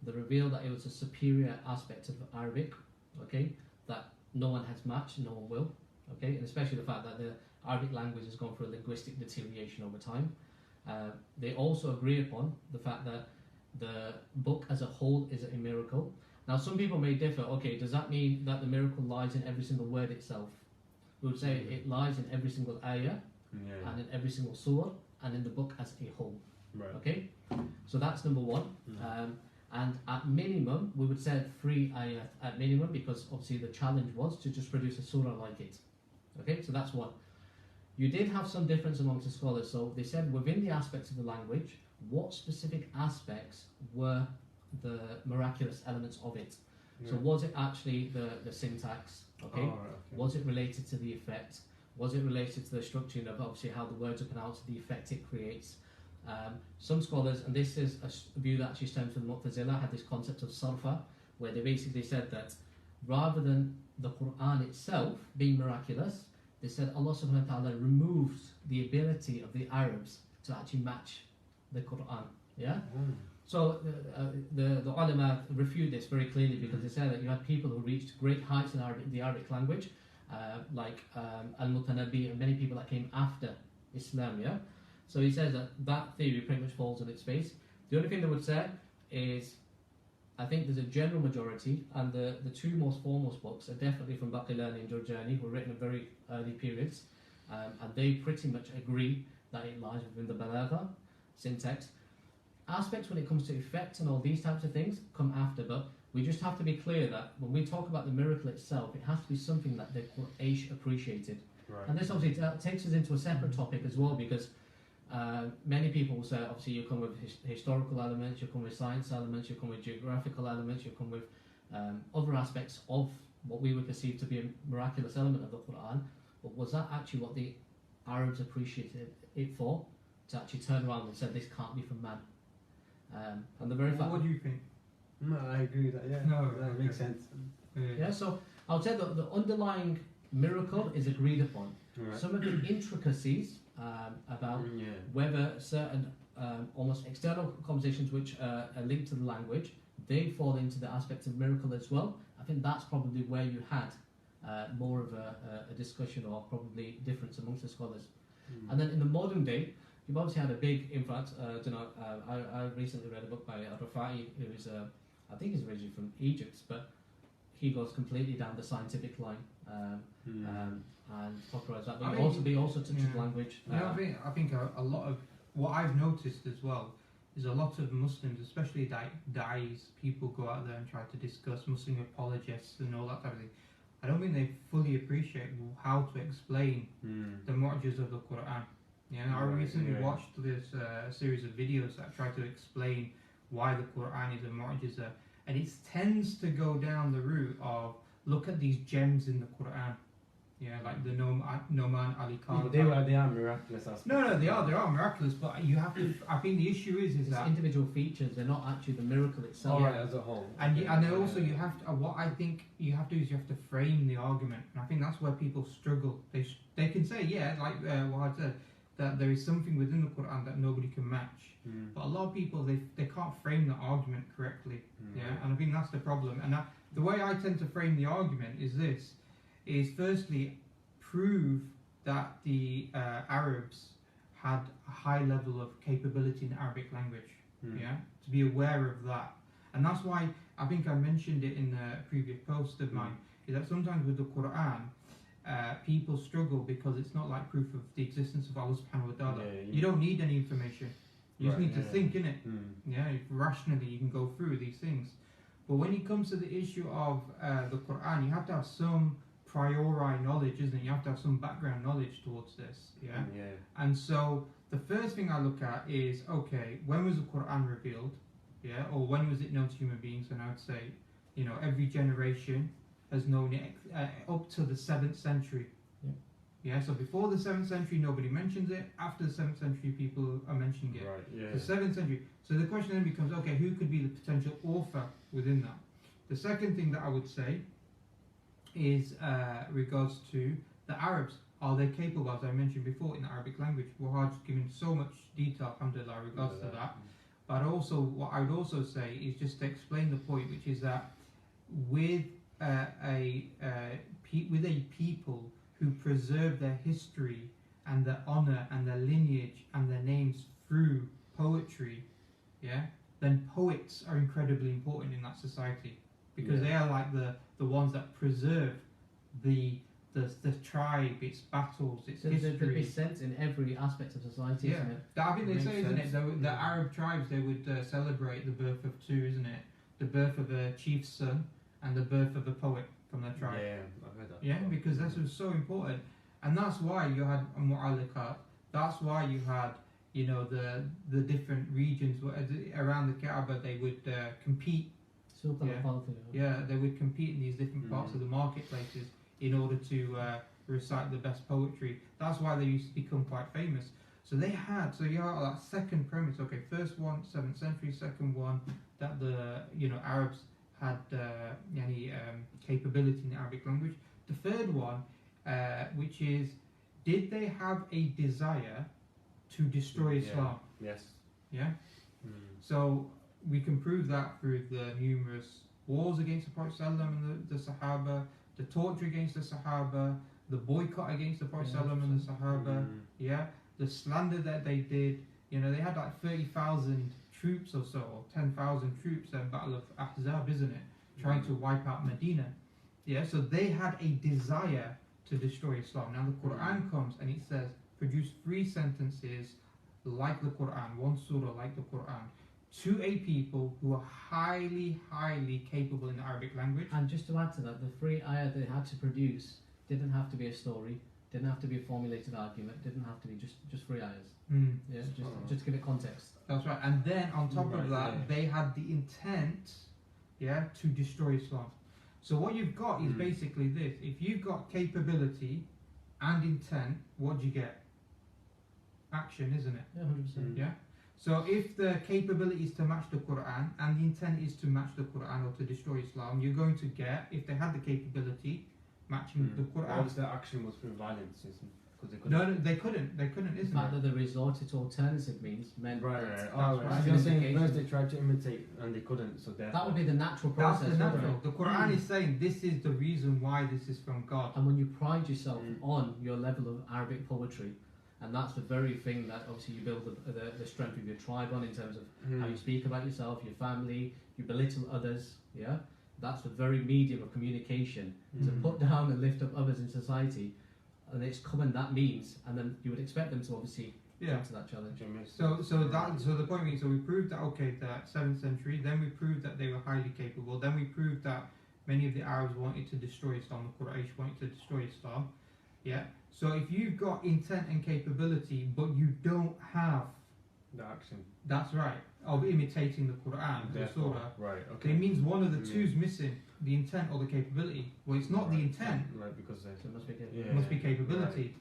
[SPEAKER 3] They reveal that it was a superior aspect of Arabic, okay, that no one has matched, no one will, okay, and especially the fact that the Arabic language has gone through a linguistic deterioration over time. They also agree upon the fact that the book as a whole is a miracle. Now some people may differ, okay, does that mean that the miracle lies in every single word itself? We would say it lies in every single ayah, and in every single surah, and in the book as a whole.
[SPEAKER 2] Right.
[SPEAKER 3] Okay, so that's number one. And at minimum, we would say 3 ayat at minimum, because obviously the challenge was to just produce a surah like it. Okay, so that's one. You did have some difference amongst the scholars, so they said within the aspects of the language, what specific aspects were the miraculous elements of it? So was it actually the syntax? Okay. Was it related to the effect? Was it related to the structure of obviously how the words are pronounced, the effect it creates? Some scholars, and this is a view that actually stems from Mu'tazila, had this concept of sarfa, where they basically said that rather than the Qur'an itself being miraculous, they said Allah subhanahu wa ta'ala removed the ability of the Arabs to actually match the Qur'an. Yeah? So the ulama refute this very clearly, because they say that you had people who reached great heights in the Arabic language, like Al-Mutanabbi and many people that came after Islam. Yeah. So he says that theory pretty much falls on its face. The only thing they would say is, I think there's a general majority, and the two most foremost books are definitely from Baqillani and Jurjani, who were written in very early periods, and they pretty much agree that it lies within the balagha, syntax. Aspects when it comes to effect and all these types of things come after, but we just have to be clear that when we talk about the miracle itself, it has to be something that the Quraysh appreciated. Right. And this obviously takes us into a separate topic as well, because many people will say, obviously, you come with historical elements, you come with science elements, you come with geographical elements, you come with other aspects of what we would perceive to be a miraculous element of the Qur'an. But was that actually what the Arabs appreciated it for? To actually turn around and say this can't be from man? And the very fact.
[SPEAKER 1] What do you think?
[SPEAKER 2] No, I agree with that. Yeah, that makes sense.
[SPEAKER 3] Yeah, so I would say that the underlying miracle is agreed upon. Right. Some of the intricacies about whether certain almost external compositions which are linked to the language, they fall into the aspect of miracle as well. I think that's probably where you had more of a discussion, or probably difference amongst the scholars. And then in the modern day, you've obviously had a big influence. I recently read a book by Rafai, who is, I think he's originally from Egypt, but he goes completely down the scientific line and popularized that. But he also touches language.
[SPEAKER 1] I think a lot of what I've noticed as well is a lot of Muslims, especially da'is, people go out there and try to discuss Muslim apologists and all that type of thing. I don't think they fully appreciate how to explain the mu'jiz of the Qur'an. I recently watched this series of videos that try to explain why the Qur'an is a mu'jiza, and it tends to go down the route of, look at these gems in the Qur'an, like the Noman Ali Khan.
[SPEAKER 2] They are miraculous aspects.
[SPEAKER 1] No, they are miraculous, but you have to. I think the issue is that
[SPEAKER 3] individual features, they're not actually the miracle itself.
[SPEAKER 2] All right, as a whole.
[SPEAKER 1] And also you have to. What I think you have to do is you have to frame the argument, and I think that's where people struggle. They can say, like Wahaj said, that there is something within the Qur'an that nobody can match. But a lot of people, they can't frame the argument correctly. And I think that's the problem. And the way I tend to frame the argument is firstly prove that the Arabs had a high level of capability in the Arabic language. To be aware of that. And that's why I think I mentioned it in a previous post of mine, is that sometimes with the Qur'an, people struggle because it's not like proof of the existence of Allah subhanahu wa ta'ala. You don't need any information. You just need to think in it. Yeah, if rationally you can go through these things. But when it comes to the issue of the Qur'an, you have to have some priori knowledge, isn't it? You have to have some background knowledge towards this. Yeah. And so the first thing I look at is, okay, when was the Qur'an revealed? Yeah, or when was it known to human beings? And I would say, you know, every generation has known it up to the 7th century. Yeah, so before the 7th century, nobody mentions it. After the 7th century, people are mentioning it. The 7th century. So the question then becomes, okay, who could be the potential author within that? The second thing that I would say is regards to the Arabs. Are they capable, as I mentioned before, in the Arabic language? Wahaj given so much detail, alhamdulillah, regards to that. But also, what I would also say is just to explain the point, which is that with a people who preserve their history and their honor and their lineage and their names through poetry, then poets are incredibly important in that society, because they are like the ones that preserve the tribe, its battles, its history.
[SPEAKER 3] There'd be sense in every aspect of society, isn't it?
[SPEAKER 1] I think they say, isn't it, the Arab tribes, they would celebrate the birth of two, isn't it? The birth of a chief's son and the birth of a poet from their tribe.
[SPEAKER 2] I've heard that.
[SPEAKER 1] Yeah, because this was so important. And that's why you had a mu'alliqat. That's why you had, you know, the different regions around the Kaaba, they would compete. They would compete in these different parts of the marketplaces in order to recite the best poetry. That's why they used to become quite famous. So you have that second premise. Okay, first one, 7th century. Second one, that the Arabs had capability in the Arabic language. The third one, which is, did they have a desire to destroy Islam?
[SPEAKER 2] Yes.
[SPEAKER 1] Yeah. So we can prove that through the numerous wars against the Prophet and the Sahaba, the torture against the Sahaba, the boycott against the Prophet and the Sahaba, the slander that they did. You know, they had like 30,000 troops or so, or 10,000 troops at Battle of Ahzab, isn't it? Trying to wipe out Medina. Yeah, so they had a desire to destroy Islam. Now the Qur'an comes and it says, produce 3 sentences like the Qur'an, 1 surah like the Qur'an, to a people who are highly, highly capable in the Arabic language.
[SPEAKER 3] And just to add to that, the 3 ayah they had to produce didn't have to be a story, didn't have to be a formulated argument, didn't have to be just 3 ayahs. Just to give it context.
[SPEAKER 1] That's right. And then on top of that, they had the intent, to destroy Islam. So what you've got is basically this. If you've got capability and intent, what do you get? Action, isn't it?
[SPEAKER 3] Yeah, 100%.
[SPEAKER 1] Yeah. So if the capability is to match the Qur'an and the intent is to match the Qur'an or to destroy Islam, you're going to get, if they had the capability, matching the Qur'an.
[SPEAKER 2] Obviously, the action was through violence, isn't it?
[SPEAKER 1] No, they couldn't. They couldn't, isn't it?
[SPEAKER 3] The fact that they resorted to alternative means meant
[SPEAKER 2] right.
[SPEAKER 3] that
[SPEAKER 2] You're saying first they tried to imitate and they couldn't, so therefore...
[SPEAKER 3] That would be the natural process.
[SPEAKER 1] That's the natural. The Qur'an is saying this is the reason why this is from God.
[SPEAKER 3] And when you pride yourself on your level of Arabic poetry, and that's the very thing that obviously you build the strength of your tribe on in terms of how you speak about yourself, your family, you belittle others, That's the very medium of communication, to put down and lift up others in society. And it's common that means, and then you would expect them to obviously come to that challenge.
[SPEAKER 1] So the point being, so we proved that that 7th century, then we proved that they were highly capable, then we proved that many of the Arabs wanted to destroy Islam, the Quraysh wanted to destroy Islam. So if you've got intent and capability, but you don't have
[SPEAKER 2] the action,
[SPEAKER 1] that's right, of imitating the Qur'an, the surah,
[SPEAKER 2] it
[SPEAKER 1] means one of the two's missing, the intent or the capability. Well, it's not the intent,
[SPEAKER 2] because
[SPEAKER 3] it must be capability.
[SPEAKER 1] It must be capability.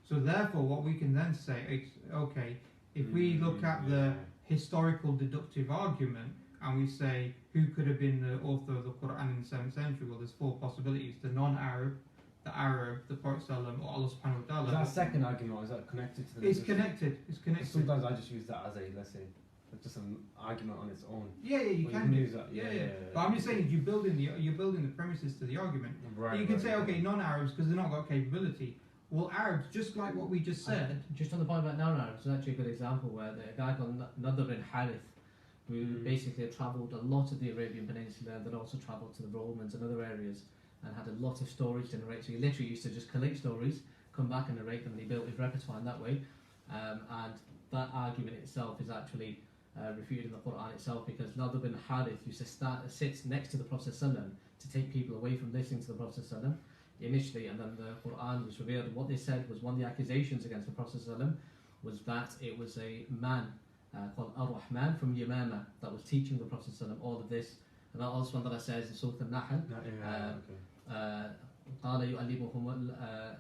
[SPEAKER 1] So therefore, what we can then say is, okay, if we look at the historical deductive argument and we say who could have been the author of the Qur'an in the 7th century, well, there's 4 possibilities: the non-Arab, the Arab, the Prophet or Allah subhanahu wa ta'ala.
[SPEAKER 2] Is that a second argument, or is that connected to the
[SPEAKER 1] It's connected.
[SPEAKER 2] Sometimes I just use that as let's say, just an argument on its own.
[SPEAKER 1] You can
[SPEAKER 2] use that.
[SPEAKER 1] But I'm just saying, you're building the premises to the argument. You can say, okay, non-Arabs, because they're not got capability. Well, Arabs, just like what we just said.
[SPEAKER 3] Just on the point about non-Arabs, there's actually a good example where a guy called Nadr bin Harith who basically had travelled a lot of the Arabian Peninsula, then also travelled to the Romans and other areas, and had a lot of stories to narrate. So he literally used to just collect stories, come back and narrate them, and he built his repertoire in that way. And that argument itself is actually refuted in the Qur'an itself, because Nadr bin Harith used to sit next to the Prophet ﷺ to take people away from listening to the Prophet ﷺ initially, and then the Qur'an was revealed. And what they said was, one of the accusations against the Prophet ﷺ was that it was a man called Ar-Rahman from Yamama that was teaching the Prophet ﷺ all of this. And that also one that says in Surah Al-Nahl, قال يؤلمهم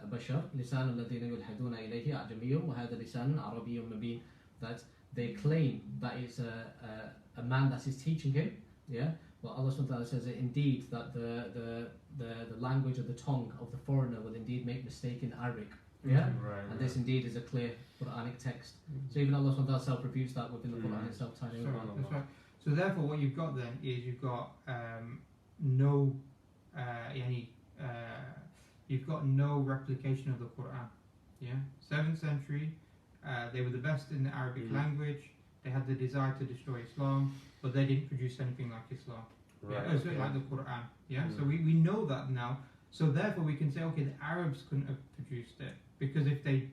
[SPEAKER 3] بشر لسان الذين يلحدون إليه أعجمي وهذا لسان عربي مبين, that they claim that it's a man that is teaching him, yeah. Well, Allah subhanahu wa ta'ala says that indeed that the language or the tongue of the foreigner will indeed make mistake in Arabic, yeah. And this indeed is a clear Quranic text. So even Allah subhanahu wa ta'ala self-refutes that within the Quran itself.
[SPEAKER 1] That's right. So therefore, what you've got then is you've got no you've got no replication of the Quran. Yeah, 7th century, they were the best in the Arabic language. They had the desire to destroy Islam, but they didn't produce anything like Islam. Like the Quran. Yeah, so we know that now. So therefore, we can say, okay, the Arabs couldn't have produced it, because if they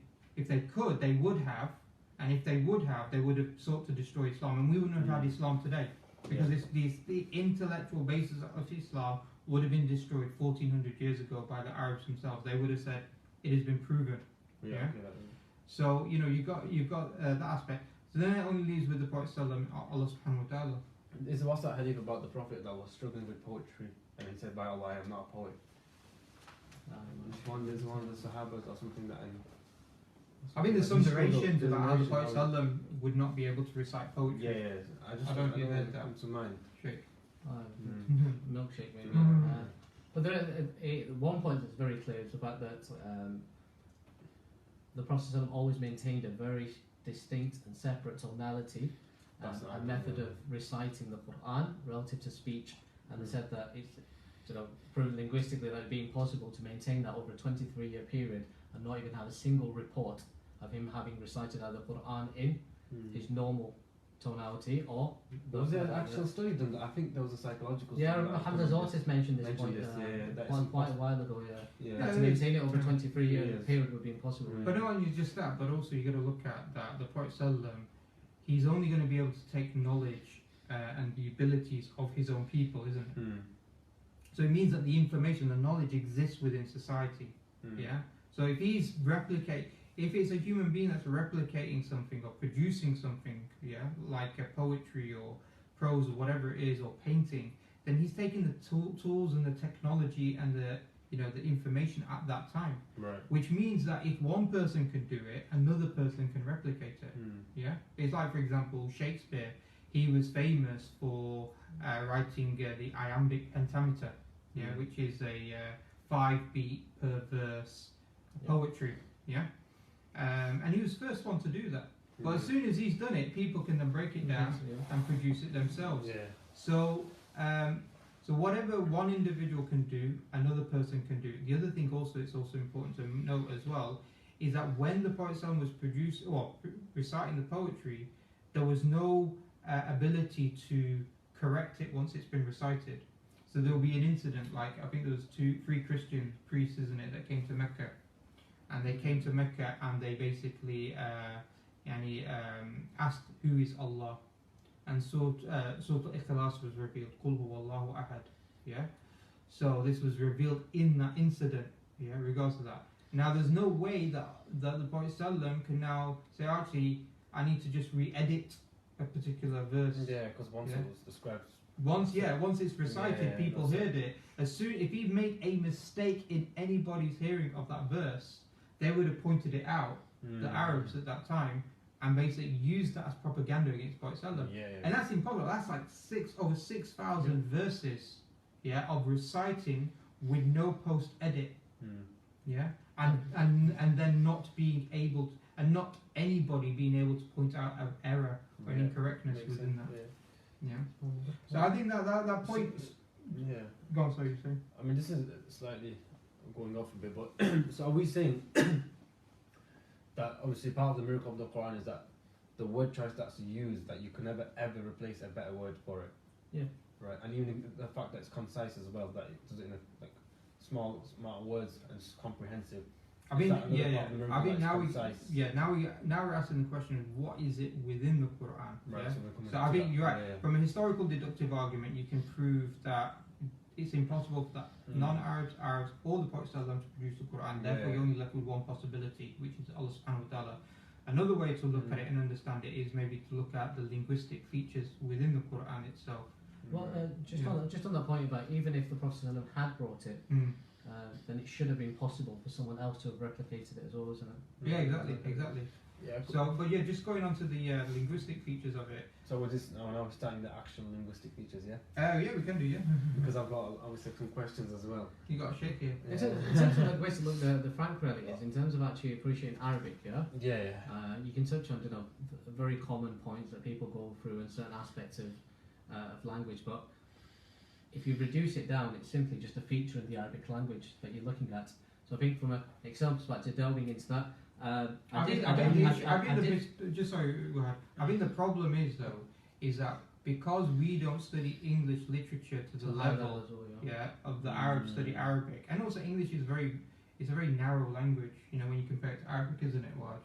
[SPEAKER 1] could, they would have, and if they would have, they would have sought to destroy Islam, and we wouldn't have had Islam today, because the intellectual basis of Islam would have been destroyed 1400 years ago by the Arabs themselves. They would have said it has been proven. So you've got that aspect. So then it only leaves with the Prophet Allah subhanahu wa ta'ala.
[SPEAKER 2] What's that hadith about the Prophet that was struggling with poetry, and he said, by Allah, I am not a poet? There's one of the Sahabas or something that
[SPEAKER 1] I think there's some narrations about how the Prophet would not be able to recite poetry.
[SPEAKER 2] I don't think that comes to mind.
[SPEAKER 3] Milkshake maybe. But one point that's very clear is the fact that the Prophet always maintained a very distinct and separate tonality and method of reciting the Qur'an relative to speech, and they said that it's proven linguistically that it'd be impossible to maintain that over a 23-year period and not even have a single report of him having recited either Qur'an in his normal tonality or...
[SPEAKER 2] Was there an actual study done? I think there was a psychological study.
[SPEAKER 3] Yeah, I remember Hamza's artist mentioned this point quite a while ago, that to maintain it over a 23-year period would be impossible.
[SPEAKER 1] But not only just that, but also you got to look at that the Prophet he's only going to be able to take knowledge and the abilities of his own people, isn't it? So it means that the information, the knowledge exists within society. Yeah. So if if it's a human being that's replicating something or producing something, like a poetry or prose or whatever it is, or painting, then he's taking the tools and the technology and the information at that time. Which means that if one person can do it, another person can replicate it. Yeah. It's like, for example, Shakespeare. He was famous for writing the iambic pentameter, which is a 5-beat per verse poetry. Yeah. And he was the first one to do that. But as soon as he's done it, people can then break it down and produce it themselves. So whatever one individual can do, another person can do. The other thing also, it's also important to note as well, is that when the Prophet was reciting the poetry, there was no ability to correct it once it's been recited. So there will be an incident, like I think there was 3 Christian priests, isn't it, that came to Mecca. And they came to Mecca and they basically asked, who is Allah? And Surah Al-Ikhlas was revealed, Qul huwallahu ahad. Yeah? So this was revealed in that incident, regards to that. Now there's no way that the Prophet ﷺ can now say, actually, I need to just re-edit a particular verse.
[SPEAKER 2] Because once it was described.
[SPEAKER 1] Once it's recited, people heard it. If he made a mistake in anybody's hearing of that verse, they would have pointed it out, the Arabs at that time, and basically used that as propaganda against Prophet and that's impossible. That's like over 6,000 verses, of reciting with no post-edit, and then not being able to, and not anybody being able to point out an error or an incorrectness within that. So I think that point. Go on, sorry, you saying?
[SPEAKER 2] I mean, this is slightly going off a bit, but so are we saying that obviously part of the miracle of the Quran is that the word choice that's used that you can never ever replace a better word for it.
[SPEAKER 3] Yeah.
[SPEAKER 2] Right, and even the fact that it's concise as well, that it does it in a, like small words and it's comprehensive.
[SPEAKER 1] I mean, I mean, now we're asking the question of what is it within the Qur'an.
[SPEAKER 2] Right,
[SPEAKER 1] yeah?
[SPEAKER 2] so
[SPEAKER 1] I think you're right.
[SPEAKER 2] Yeah.
[SPEAKER 1] From a historical deductive argument, you can prove that it's impossible for that non-Arabs, Arabs, or the Prophet ﷺ to produce the Qur'an. Therefore, you're only left with one possibility, which is Allah subhanahu wa ta'ala. Another way to look at it and understand it is maybe to look at the linguistic features within the Qur'an itself.
[SPEAKER 3] Well, just on that point about even if the Prophet ﷺ had brought it, then it should have been possible for someone else to have replicated it as well, isn't it?
[SPEAKER 1] Yeah, exactly.
[SPEAKER 2] Yeah.
[SPEAKER 1] So, but yeah, just going on to the linguistic features of it.
[SPEAKER 2] So we're just now we're starting the actual linguistic features, yeah?
[SPEAKER 1] Yeah, we can do, yeah.
[SPEAKER 2] Because I've got obviously some questions as well.
[SPEAKER 1] You got a shake here.
[SPEAKER 3] In terms of like ways to look, the frank really is in terms of actually appreciating Arabic, yeah.
[SPEAKER 2] Yeah.
[SPEAKER 3] You can touch on very common points that people go through in certain aspects of language, but if you reduce it down, it's simply just a feature of the Arabic language that you're looking at. So I think from an example perspective, delving into that, I think
[SPEAKER 1] the problem is though, is that because we don't study English literature to the level of the Arabs study Arabic, and also English is it's a very narrow language, you know, when you compare it to Arabic, isn't it, Wahaj?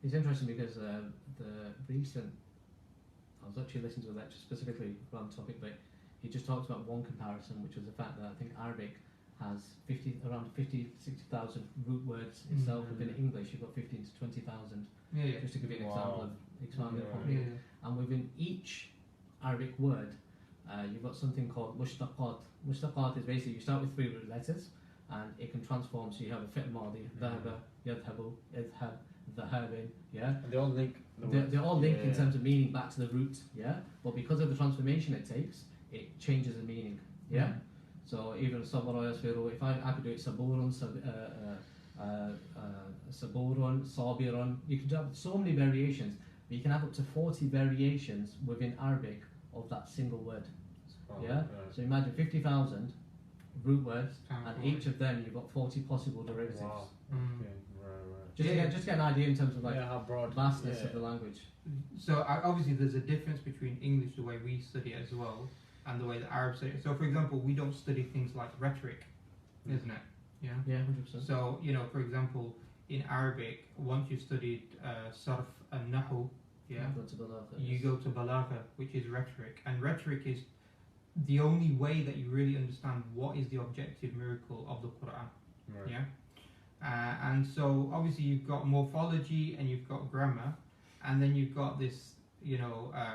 [SPEAKER 3] It's interesting because I was actually listening to a lecture specifically around the topic, but he just talked about one comparison, which was the fact that I think Arabic has around 60,000 root words itself. Within English, you've got 15 to 20,000. Just to give you an example of expanding properly. And within each Arabic word, you've got something called mushtaqat. Mushtaqat is basically you start with 3 root letters, and it can transform. So you have a fi'l madi, dhahaba, yadhabu, idhab, dhahabin. Yeah.
[SPEAKER 2] And they all link.
[SPEAKER 3] They all link in terms of meaning back to the root. Yeah. But because of the transformation it takes, it changes the meaning. Yeah. So even sabara yasfiru, if I could do it saburun, saburun, sabirun, you could have so many variations, but you can have up to 40 variations within Arabic of that single word. So imagine 50,000 root words, and each of them you've got 40 possible derivatives.
[SPEAKER 2] Wow.
[SPEAKER 3] Just get an idea in terms of like
[SPEAKER 2] how broad
[SPEAKER 3] vastness of the language.
[SPEAKER 1] So obviously there's a difference between English, the way we study it as well, and the way the Arabs study it. So for example, we don't study things like rhetoric, isn't it? Yeah. Yeah,
[SPEAKER 3] 100%.
[SPEAKER 1] So you know, for example, in Arabic, once you've studied sarf and nahu, you go to balagha, which is rhetoric, and rhetoric is the only way that you really understand what is the objective miracle of the Qur'an. Right. Yeah. And so obviously you've got morphology and you've got grammar, and then you've got this,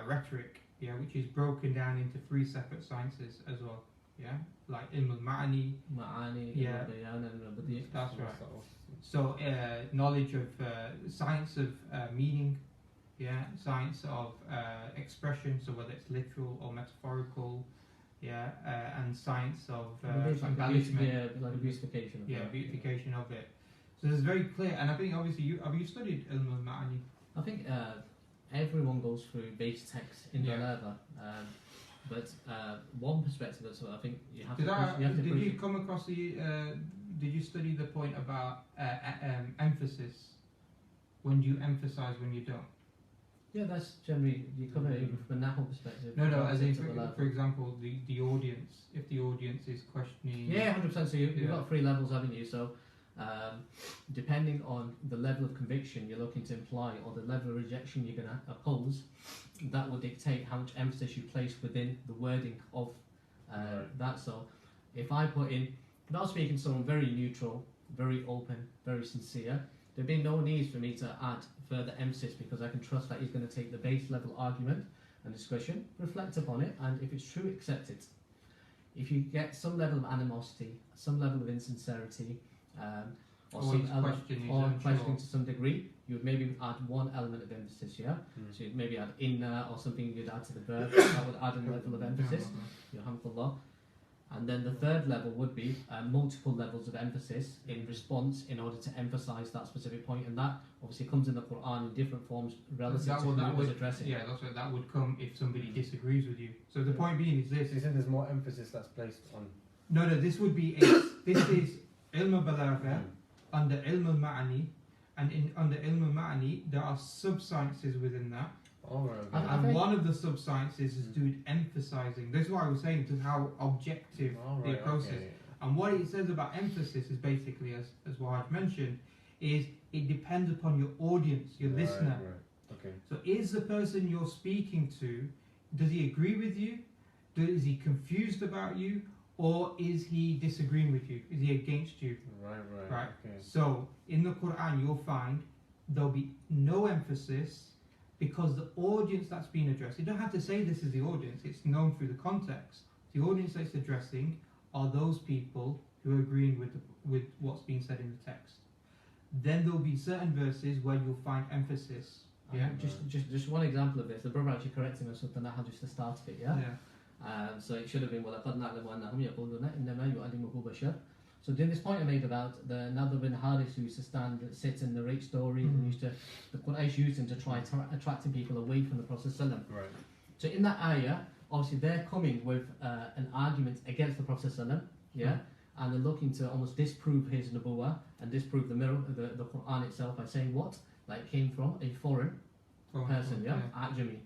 [SPEAKER 1] rhetoric, which is broken down into 3 separate sciences as well. Yeah, like ilm al-ma'ani. That's right. So knowledge of science of meaning, science of expression. So whether it's literal or metaphorical, and science of embellishment,
[SPEAKER 3] like a beautification.
[SPEAKER 1] Beautification of it. So it's very clear, and I think obviously have you studied ilm al-ma'ani?
[SPEAKER 3] I think everyone goes through base text in balagha, but one perspective is I think you have to.
[SPEAKER 1] Did you come across the? Did you study the point about emphasis? When do you emphasize, when you don't?
[SPEAKER 3] Yeah, that's generally you cover it even from a nahu perspective.
[SPEAKER 1] No, as in for example, the audience. If the audience is questioning.
[SPEAKER 3] Yeah, 100%. So you've got 3 levels, haven't you? So. Depending on the level of conviction you're looking to imply or the level of rejection you're going to oppose, that will dictate how much emphasis you place within the wording of that. So if I put in, if I was speaking to someone very neutral, very open, very sincere, there'd be no need for me to add further emphasis because I can trust that he's going to take the base level argument and discussion, reflect upon it, and if it's true, accept it. If you get some level of animosity, some level of insincerity, or questioning to some degree, you would maybe add one element of emphasis, So you'd maybe add inna or something you'd add to the verb, that would add a level of emphasis, Alhamdulillah. And then the third level would be multiple levels of emphasis in response in order to emphasize that specific point, and that obviously comes in the Qur'an in different forms relative to who it was addressing.
[SPEAKER 1] Yeah, that's right, that would come if somebody disagrees with you. So the point being is this.
[SPEAKER 2] So you said there's more emphasis that's placed on...
[SPEAKER 1] No, this would be... this is ilm al-balagha under ilm al-ma'ani, and under ilm al-ma'ani there are sub-sciences within that.
[SPEAKER 3] I
[SPEAKER 1] And one of the sub-sciences is doing emphasizing. This is why I was saying to how objective the approach is. And what it says about emphasis is basically, as Wahaj mentioned, is it depends upon your audience, your listener. So is the person you're speaking to, does he agree with you? Is he confused about you? Or is he disagreeing with you? Is he against you? Right. So in the Qur'an you'll find there'll be no emphasis, because the audience that's being addressed, you don't have to say this is the audience, it's known through the context. The audience that it's addressing are those people who are agreeing with what's being said in the text. Then there'll be certain verses where you'll find emphasis. Yeah.
[SPEAKER 3] Just one example of this. The brother actually correcting us something that had just the start of it. So it should have been وَلَقَدْ نَعْلَمُ أَنَّهُمْ يَقُولُونَ إِنَّمَا يُعَلِّمُهُ بَشَرٌ. So doing this point I made about the Nadr bin Haris who used to sit and narrate stories, and the Quraysh used him to try attracting people away from the Prophet ﷺ. So in that ayah, obviously they're coming with an argument against the Prophet ﷺ, and they're looking to almost disprove his nubuwah and disprove the Qur'an itself by saying what? Like it came from a foreign person, Ajami.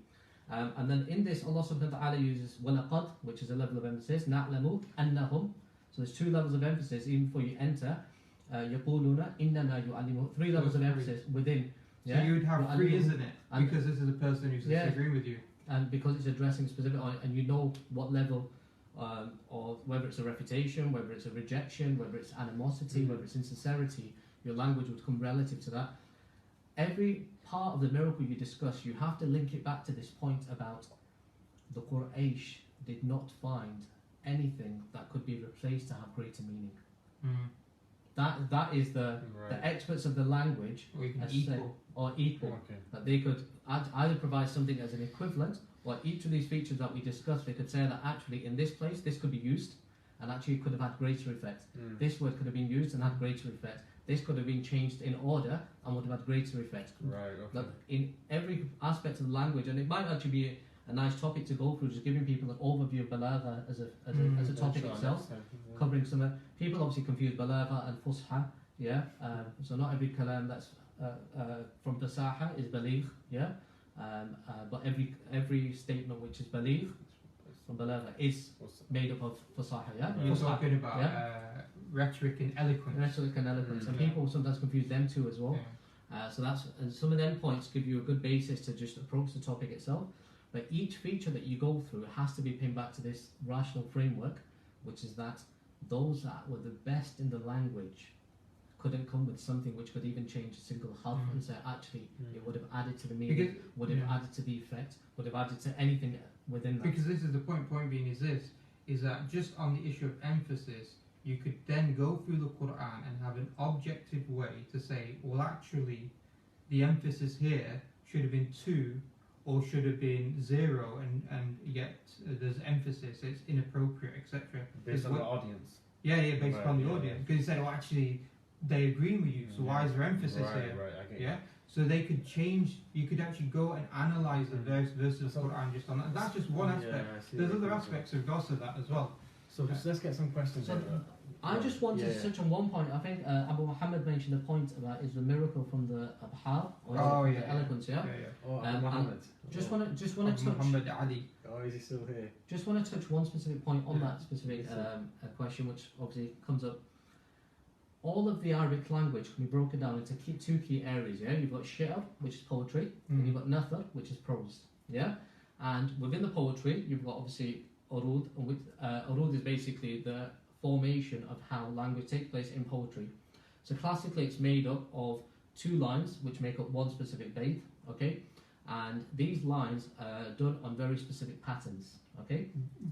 [SPEAKER 3] And then in this, Allah subhanahu wa ta'ala uses وَلَقَدْ, which is a level of emphasis, نَعْلَمُ أَنَّهُمْ. So there's two levels of emphasis even before you enter. يَقُولُونَ إِنَّمَا يُعَلِّمُهُ. Three levels of emphasis within.
[SPEAKER 1] So you would have three, isn't it? Because this is a person who's disagreeing with you.
[SPEAKER 3] And because it's addressing specific, and you know what level, or whether it's a refutation, whether it's a rejection, whether it's animosity, whether it's insincerity, your language would come relative to that. Every part of the miracle you discuss, you have to link it back to this point about the Quraysh did not find anything that could be replaced to have greater meaning. That is the experts of the language or equal that they could either provide something as an equivalent, or each of these features that we discussed, they could say that actually in this place this could be used and actually could have had greater effect. This word could have been used and had greater effect. This could have been changed in order and would have had greater effect. That in every aspect of the language, and it might actually be a nice topic to go through, just giving people an overview of balagha as a topic itself, covering some. People obviously confuse balagha and fusha, so not every kalam that's from fasaha is baligh, but every statement which is baligh from balagha is made up of fasaha,
[SPEAKER 1] You're talking about rhetoric and eloquence.
[SPEAKER 3] And people sometimes confuse them too as well. So and some of them points give you a good basis to just approach the topic itself. But each feature that you go through has to be pinned back to this rational framework, which is that those that were the best in the language couldn't come with something which could even change a single harf and say actually it would have added to the meaning, would have added to the effect, would have added to anything within that.
[SPEAKER 1] Because this is the point being is that just on the issue of emphasis, you could then go through the Qur'an and have an objective way to say, well actually the emphasis here should have been 2 or should have been 0, and yet there's emphasis, it's inappropriate, etc.
[SPEAKER 2] Based on the audience.
[SPEAKER 1] Based upon the audience. Because you said, oh actually they agree with you, so why is there emphasis here?
[SPEAKER 2] I get you.
[SPEAKER 1] So they could change, you could actually go and analyse the various verses of the Qur'an just on that. That's just one aspect. There's other aspects of regards to that as well.
[SPEAKER 2] So let's get some questions.
[SPEAKER 3] So I just wanted to touch on one point. I think Abu Muhammad mentioned a point about is the miracle from the Abhar, or the eloquence,
[SPEAKER 2] Muhammad.
[SPEAKER 3] Just want to touch.
[SPEAKER 1] Muhammad Ali.
[SPEAKER 2] Oh, is he still here?
[SPEAKER 3] Just want to touch one specific point on that specific question, which obviously comes up. All of the Arabic language can be broken down into two key areas. You've got shi'r, which is poetry, and you've got nathar, which is prose. And within the poetry, you've got obviously urud, and urud is basically the formation of how language takes place in poetry. So classically, it's made up of 2 lines which make up one specific bayt. And these lines are done on very specific patterns.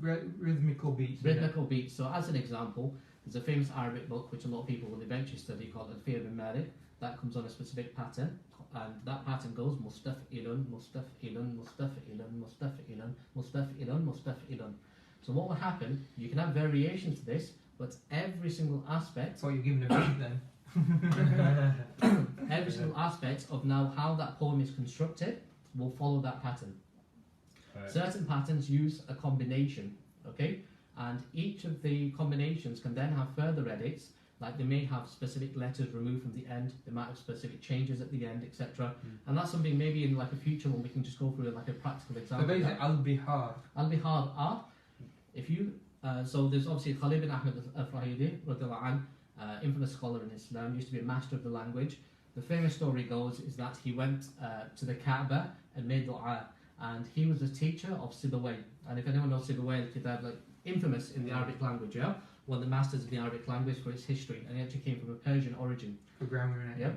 [SPEAKER 1] Rhythmical beats.
[SPEAKER 3] Beats. So as an example, there's a famous Arabic book which a lot of people will eventually study called Alfiya bin Malik. That comes on a specific pattern, and that pattern goes mustaf'ilun, mustaf'ilun, mustaf'ilun, mustaf'ilun, mustaf'ilun, mustaf'ilun. So what would happen, you can have variations to this, but every single aspect...
[SPEAKER 1] So you're giving a beat then.
[SPEAKER 3] Every single aspect of now how that poem is constructed will follow that pattern. Certain patterns use a combination, and each of the combinations can then have further edits Like they may have specific letters removed from the end, they might have specific changes at the end, etc. And that's something maybe in like a future one we can just go through in like a practical example.
[SPEAKER 1] So basically, al-bihar.
[SPEAKER 3] Al-bihar are, if you, so there's obviously Khalid bin Ahmed al-Farahidi, infamous scholar in Islam, used to be a master of the language. The famous story goes is that he went to the Kaaba and made dua, and he was a teacher of Sibawayh. And if anyone knows Sibawayh, Kitab, like infamous in the Arabic language, yeah? One of the masters of the Arabic language for its history, and he actually came from a Persian origin.
[SPEAKER 1] For grammar, innit?
[SPEAKER 3] Yeah.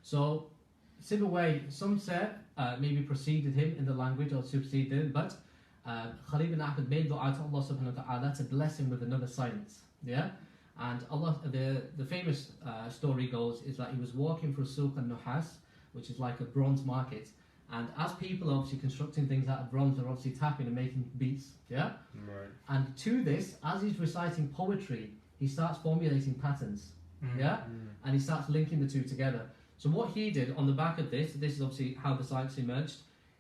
[SPEAKER 3] So, Sibawayh, some say maybe preceded him in the language or superseded him, but Khalid bin Ahmed made dua to Allah subhanahu wa ta'ala to bless him with another science. Yeah? And Allah, the famous story goes is that he was walking through Suq al-Nuhas, which is like a bronze market, and as people are obviously constructing things out of bronze, they're obviously tapping and making beats, yeah?
[SPEAKER 2] Right.
[SPEAKER 3] And to this, as he's reciting poetry, he starts formulating patterns, yeah? And he starts linking the two together. So what he did on the back of this is obviously how the science emerged,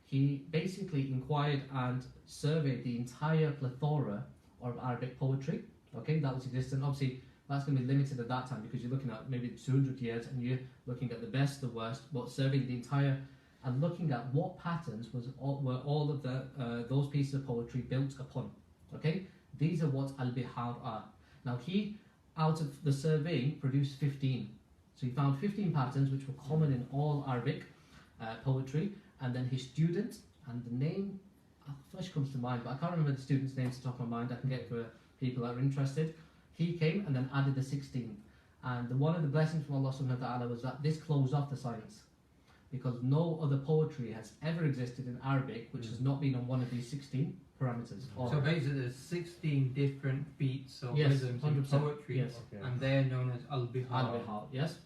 [SPEAKER 3] he basically inquired and surveyed the entire plethora of Arabic poetry, okay, that was existent. Obviously, that's going to be limited at that time because you're looking at maybe 200 years and you're looking at the best, the worst, but surveying the entire and looking at what patterns were all of those pieces of poetry built upon. Okay, these are what al-bihar are. Now he, out of the surveying, produced 15. So he found 15 patterns which were common in all Arabic poetry, and then his student, and the name first comes to mind, but I can't remember the student's name off the top of my mind. I can get for people that are interested. He came and then added the 16. And one of the blessings from Allah subhanahu wa ta'ala was that this closed off the science, because no other poetry has ever existed in Arabic which has not been on one of these 16 parameters.
[SPEAKER 1] So basically there's 16 different beats or
[SPEAKER 3] yes,
[SPEAKER 1] rhythms in poetry,
[SPEAKER 3] yes.
[SPEAKER 1] And they're known as al-bihar.
[SPEAKER 3] Al-bihar, yes.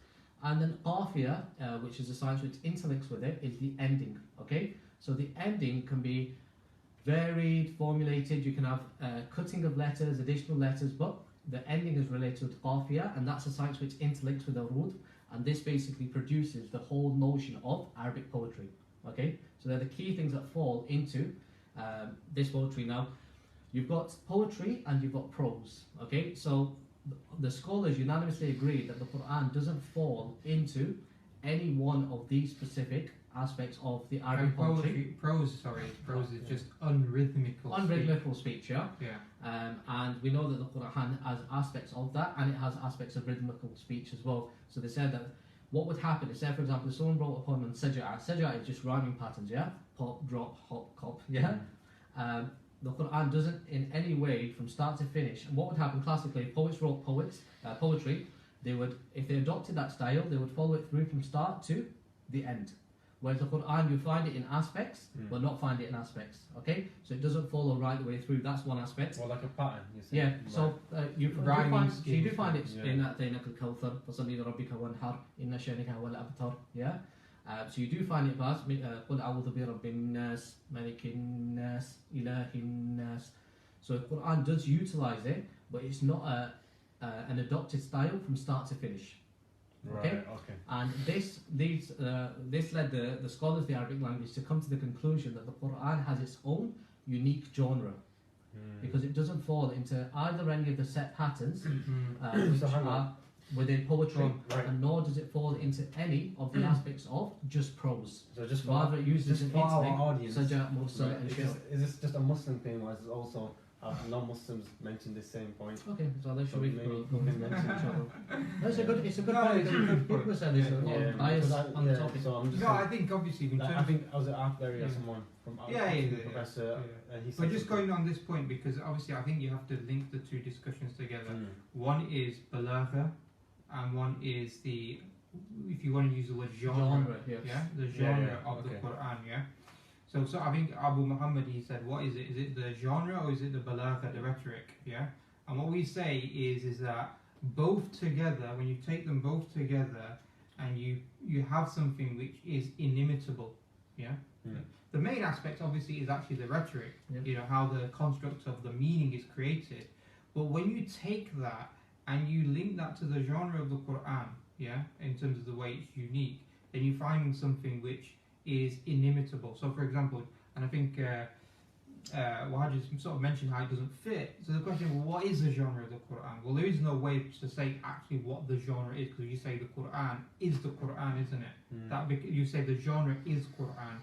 [SPEAKER 3] And then qafiyah, which is a science which interlinks with it, is the ending, okay? So the ending can be varied, formulated, you can have cutting of letters, additional letters, but the ending is related to qafiyah, and that's a science which interlinks with al-rud, and this basically produces the whole notion of Arabic poetry, okay? So they're the key things that fall into this poetry. Now, you've got poetry and you've got prose, okay? So the scholars unanimously agree that the Qur'an doesn't fall into any one of these specific aspects of the Arabic poetry.
[SPEAKER 1] Prose is just unrhythmical
[SPEAKER 3] speech, yeah?
[SPEAKER 1] Yeah.
[SPEAKER 3] And we know that the Qur'an has aspects of that, and it has aspects of rhythmical speech as well. So they said that what would happen is, say for example, if someone wrote a poem on Saja'ah is just rhyming patterns, yeah? Pop, drop, hop, cop, yeah? The Qur'an doesn't in any way, from start to finish, and what would happen classically, if poets wrote poetry, they would, if they adopted that style, they would follow it through from start to the end. Whereas the Qur'an, you find it in aspects, but not find it in aspects. Okay, so it doesn't follow right the way through. That's one aspect.
[SPEAKER 2] Well, like a pattern.
[SPEAKER 3] Yeah. So you do find it
[SPEAKER 1] yeah.
[SPEAKER 3] in that al-Kawthar, فَصَلِّ لِرَبِّكَ وَانْحَرْ إِنَّ شَانِكَ هُوَ الْأَبْتَرُ. Yeah. So you do find it as قُلْ أَعُوذُ بِرَبِّ النَّاسِ مَلِكِ النَّاسِ إِلَهِ النَّاسِ. So the Qur'an does utilize it, but it's not an adopted style from start to finish. Okay?
[SPEAKER 2] Right, okay.
[SPEAKER 3] And this led the scholars of the Arabic language to come to the conclusion that the Qur'an has its own unique genre, because it doesn't fall into either any of the set patterns which are within poetry, and nor does it fall into any of the aspects of just prose.
[SPEAKER 2] So just
[SPEAKER 3] rather it uses an
[SPEAKER 2] our audience.
[SPEAKER 3] Saja'ah, and shir.
[SPEAKER 2] Is this just a Muslim thing, or is it also non-Muslims mention the same point?
[SPEAKER 3] Okay, so they should be
[SPEAKER 2] maybe
[SPEAKER 3] mention each other. No, it's a good point.
[SPEAKER 1] It's a good point.
[SPEAKER 3] People say there's a lot of bias on the topic.
[SPEAKER 2] So I'm just
[SPEAKER 1] I think obviously in terms
[SPEAKER 2] I think I was at Artbury or someone from Professor. He said
[SPEAKER 1] but just going on this point, because obviously I think you have to link the two discussions together. One is balagha, and one is the, if you want to use the word genre,
[SPEAKER 3] yes.
[SPEAKER 1] yeah, the genre of the Quran, yeah. So I think Abu Muhammad, he said, what is it? Is it the genre or is it the balagha, the rhetoric? Yeah. And what we say is that both together, when you take them both together, and you have something which is inimitable. Yeah. The main aspect obviously is actually the rhetoric. You know, how the construct of the meaning is created. But when you take that and you link that to the genre of the Quran, yeah, in terms of the way it's unique, then you find something which is inimitable. So for example, and I think Wahaj has sort of mentioned how it doesn't fit. So the question, well, what is the genre of the Qur'an? Well, there is no way to say actually what the genre is, because you say the Qur'an is the Qur'an, isn't it? That you say the genre is Qur'an.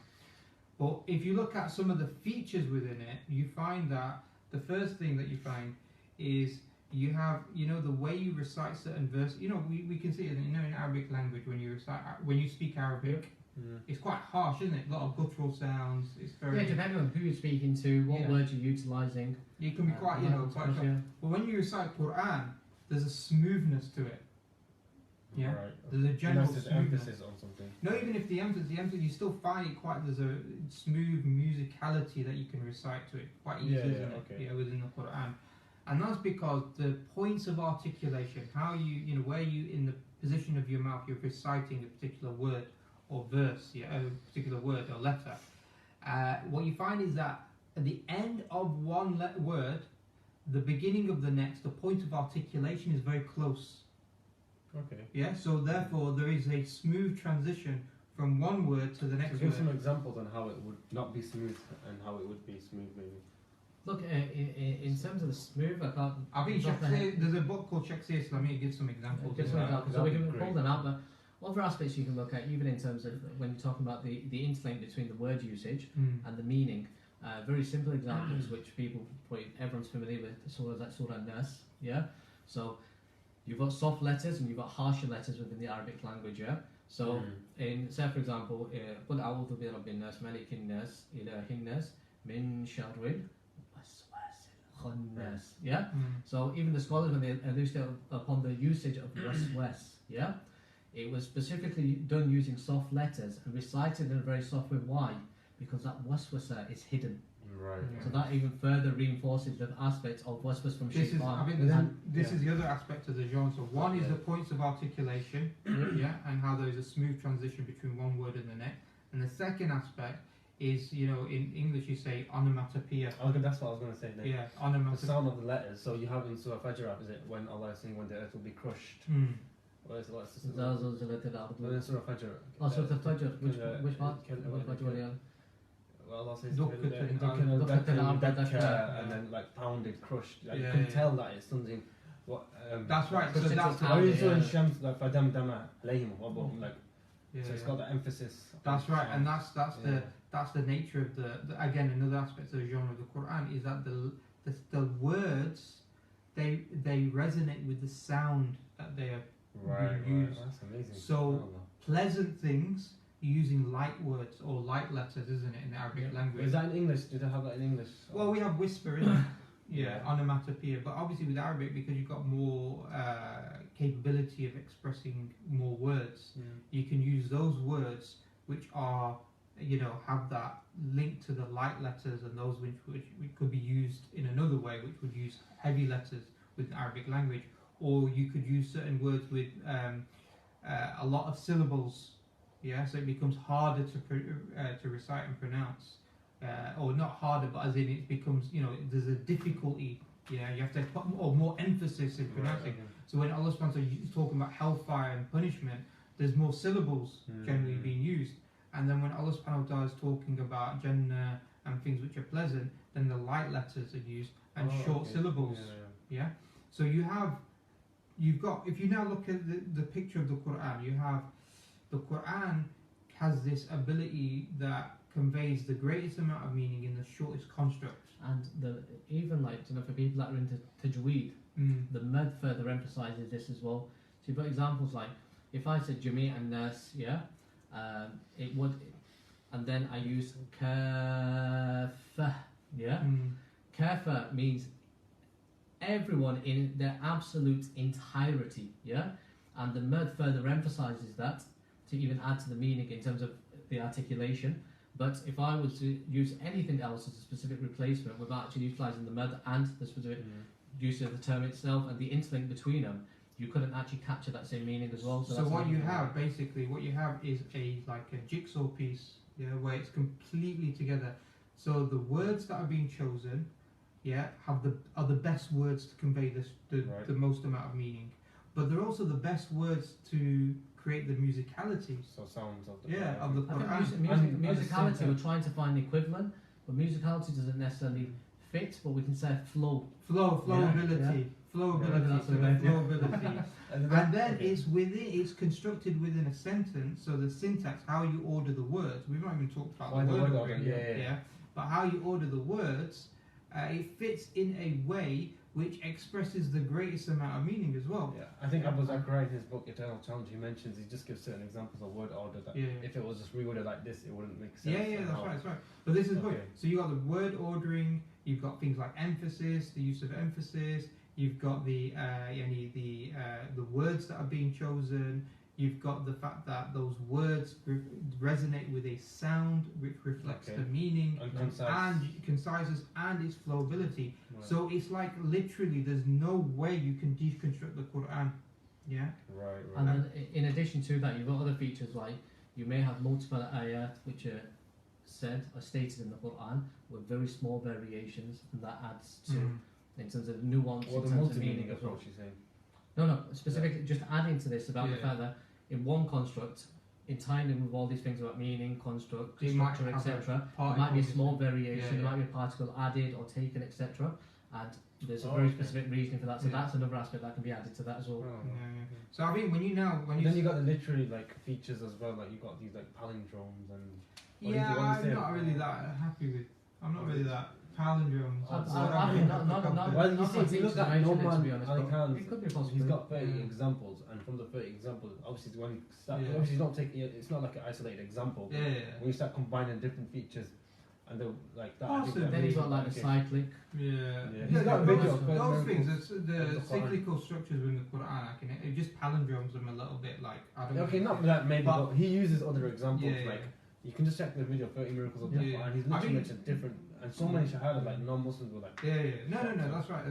[SPEAKER 1] But if you look at some of the features within it, you find that the first thing that you find is you have, the way you recite certain verses. We can see it in Arabic language when you speak Arabic. It's quite harsh, isn't it? A lot of guttural sounds. It's very
[SPEAKER 3] depending on who you're speaking to, what words you're utilising.
[SPEAKER 1] You can be quite, quite. But when you recite Qur'an, there's a smoothness to it. Yeah,
[SPEAKER 2] right.
[SPEAKER 1] There's a general
[SPEAKER 2] there's
[SPEAKER 1] smoothness.
[SPEAKER 2] emphasis on something.
[SPEAKER 1] No, even if the emphasis, you still find it quite. There's a smooth musicality that you can recite to it quite easily, isn't it?
[SPEAKER 2] Okay.
[SPEAKER 1] Yeah, within the Qur'an, and that's because the points of articulation, how where you in the position of your mouth, you're reciting a particular word or verse, a particular word or letter. What you find is that at the end of one word, the beginning of the next, the point of articulation is very close.
[SPEAKER 2] Okay.
[SPEAKER 1] Yeah, so therefore there is a smooth transition from one word to the next
[SPEAKER 2] Give
[SPEAKER 1] word.
[SPEAKER 2] some examples on how it would not be smooth and how it would be smooth, maybe.
[SPEAKER 3] Look, in terms of the smooth,
[SPEAKER 1] I think there's a book called Shakhsiyat Islamiyya. It gives some examples.
[SPEAKER 3] So we can pull them out, but other aspects you can look at, even in terms of when you're talking about the interlink between the word usage and the meaning. Very simple examples, which everyone's familiar with, Surah Nas, yeah? So you've got soft letters and you've got harsher letters within the Arabic language, yeah? So, say for example, قُلْ أَعُوذُ بِرَبِّ النَّاسِ مَلِكِ النَّاسِ إِلَهِ النَّاسِ مِنْ شَرِّ الْوَسْوَاسِ الْخَنَّاسِ, yeah? So even the scholars, when they elucidate upon the usage of waswas, yeah? It was specifically done using soft letters and recited in a very soft way. Why? Because that waswasa is hidden.
[SPEAKER 2] Right.
[SPEAKER 1] Yeah.
[SPEAKER 3] So that even further reinforces the aspect of waswas from shaitan.
[SPEAKER 1] This is the other aspect of the genre. So one is the points of articulation, and how there is a smooth transition between one word and the next. And the second aspect is, in English you say onomatopoeia.
[SPEAKER 2] Okay, that's what I was going to say then.
[SPEAKER 1] Yeah,
[SPEAKER 2] The
[SPEAKER 1] onomatopoeia.
[SPEAKER 2] sound of the letters. So you have in Surah Fajr, is it when Allah is saying when the earth will be crushed? Well, in Surah Fajr.
[SPEAKER 3] Oh, Surah Fajr. Which part?
[SPEAKER 2] Well, Allah says and then like pounded, crushed. Like, you can tell that it's something.
[SPEAKER 1] That's right. So that's
[SPEAKER 2] how you saw in Shams like fadamdama alayhim like. So it's got the emphasis.
[SPEAKER 1] That's right, and that's the nature of the again another aspect of the genre of the Quran is that the words they resonate with the sound that they are being used.
[SPEAKER 2] That's amazing.
[SPEAKER 1] So pleasant things using light words or light letters, isn't it, in the Arabic language?
[SPEAKER 2] Is that in English? Did they have that in English?
[SPEAKER 1] Well, we have whisper, isn't it? Onomatopoeia. But obviously with Arabic, because you've got more capability of expressing more words, you can use those words which are, have that link to the light letters, and those which could be used in another way, which would use heavy letters with Arabic language. Or you could use certain words with a lot of syllables. Yeah, so it becomes harder to recite and pronounce, or not harder, but as in it becomes, there's a difficulty. Yeah, you have to put more emphasis in pronouncing. So when Allah subhanahu wa ta'ala is talking about hellfire and punishment, there's more syllables generally being used. And then when Allah subhanahu wa ta'ala is talking about Jannah and things which are pleasant, then the light letters are used and short syllables. Yeah. So you've got, if you now look at the picture of the Quran, you have the Quran has this ability that conveys the greatest amount of meaning in the shortest construct.
[SPEAKER 3] And for people that are into tajweed, the mad further emphasizes this as well. So you've got examples like, if I said Jami' and Nas, it would, and then I use kafa, kafa means everyone in their absolute entirety, and the mad further emphasizes that to even add to the meaning in terms of the articulation. But if I was to use anything else as a specific replacement without actually utilising the mud and the specific use of the term itself and the interlink between them, you couldn't actually capture that same meaning as well.
[SPEAKER 1] So what you have is a jigsaw piece, where it's completely together. So the words that are being chosen, are the best words to convey the most amount of meaning, but they're also the best words to create the musicality.
[SPEAKER 2] So sounds of
[SPEAKER 1] the Quran.
[SPEAKER 3] Musicality, we're trying to find the equivalent. but musicality doesn't necessarily fit, but we can say
[SPEAKER 1] flowability. Flowability, so the flowability. And then it's constructed within a sentence, so the syntax, how you order the words. We've not even talked about the word ordering, but how you order the words, it fits in a way which expresses the greatest amount of meaning as well.
[SPEAKER 2] Yeah, I think Abu Zakaria in his book Eternal Challenge, he mentions, he just gives certain examples of word order that if it was just reworded like this, it wouldn't make sense.
[SPEAKER 1] That's right. But this is good. So you've got the word ordering, you've got things like emphasis, the use of emphasis, you've got the words that are being chosen, you've got the fact that those words resonate with a sound which reflects the meaning and conciseness and its flowability. Right. So it's like literally there's no way you can deconstruct the Qur'an. Yeah.
[SPEAKER 2] Right.
[SPEAKER 3] And then in addition to that, you've got other features like you may have multiple ayat which are said or stated in the Qur'an with very small variations, and that adds to in terms of nuance, in terms of meaning as well. No, specifically just adding to this about the fact that in one construct, in timing with all these things about meaning, construct, structure, etc., there might be a small variation, there might be a particle added or taken, etc., and there's a very specific reasoning for that. So that's another aspect that can be added to that as well.
[SPEAKER 1] So I think when you
[SPEAKER 2] got the literary like features as well, like you got these like palindromes and
[SPEAKER 1] I'm not really that happy with. I'm not really that. Palindromes.
[SPEAKER 2] Well, you see, if you look at Norman Ali Khan's,
[SPEAKER 3] it could be possible.
[SPEAKER 2] He's got 30 examples, and from the 30 examples, obviously when you start, obviously he's not taking it. It's not like an isolated example. When you start combining different features, and they're like that.
[SPEAKER 3] Then you've got like the cyclic.
[SPEAKER 1] Those things. The cyclical structures within the Quran. It just palindromes them a little bit. Like I don't.
[SPEAKER 2] Okay, not that maybe, but he uses other examples. Like you can just check the video 30 miracles of the Quran. He's literally mentioned different. And so many shahada, like non-Muslims were like...
[SPEAKER 1] No, that's right.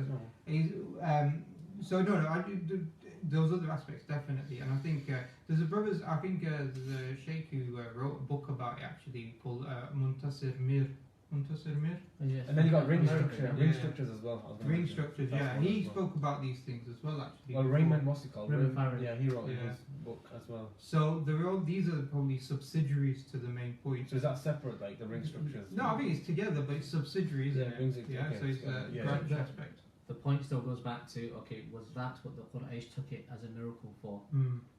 [SPEAKER 1] I do those other aspects, definitely. And I think there's there's a sheikh who wrote a book about it, actually, called Muntasir Mir.
[SPEAKER 3] Yes.
[SPEAKER 2] And then you got ring structures as well.
[SPEAKER 1] Ring structures, he spoke about these things as well, actually.
[SPEAKER 2] Well, Raymond, what's it called?
[SPEAKER 3] Yeah,
[SPEAKER 2] he wrote in his book as well.
[SPEAKER 1] So these are probably subsidiaries to the main point.
[SPEAKER 2] So is that separate, like the ring structures?
[SPEAKER 1] No, I think it's together, but it's subsidiary, isn't it? So it's a branch aspect.
[SPEAKER 3] The point still goes back to, was that what the Qur'an took it as a miracle for?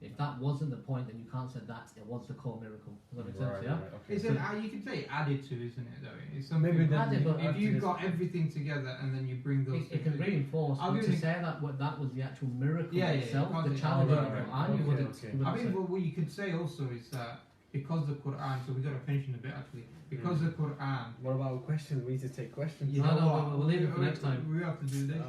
[SPEAKER 3] If that wasn't the point, then you can't say that it was the core miracle. Does that make sense?
[SPEAKER 1] You can say added to, isn't it? Though it's something.
[SPEAKER 2] Maybe
[SPEAKER 1] added, but if you've got everything together and then you bring those,
[SPEAKER 3] it can reinforce. To say that that was the actual miracle itself, the challenge of the Qur'an, you wouldn't.
[SPEAKER 1] I mean, what you could say also is that because the Qur'an, so we've got to finish in a bit actually. Because the Qur'an.
[SPEAKER 2] What about questions? We need to take questions.
[SPEAKER 3] We'll leave it for next time.
[SPEAKER 1] We have to do this.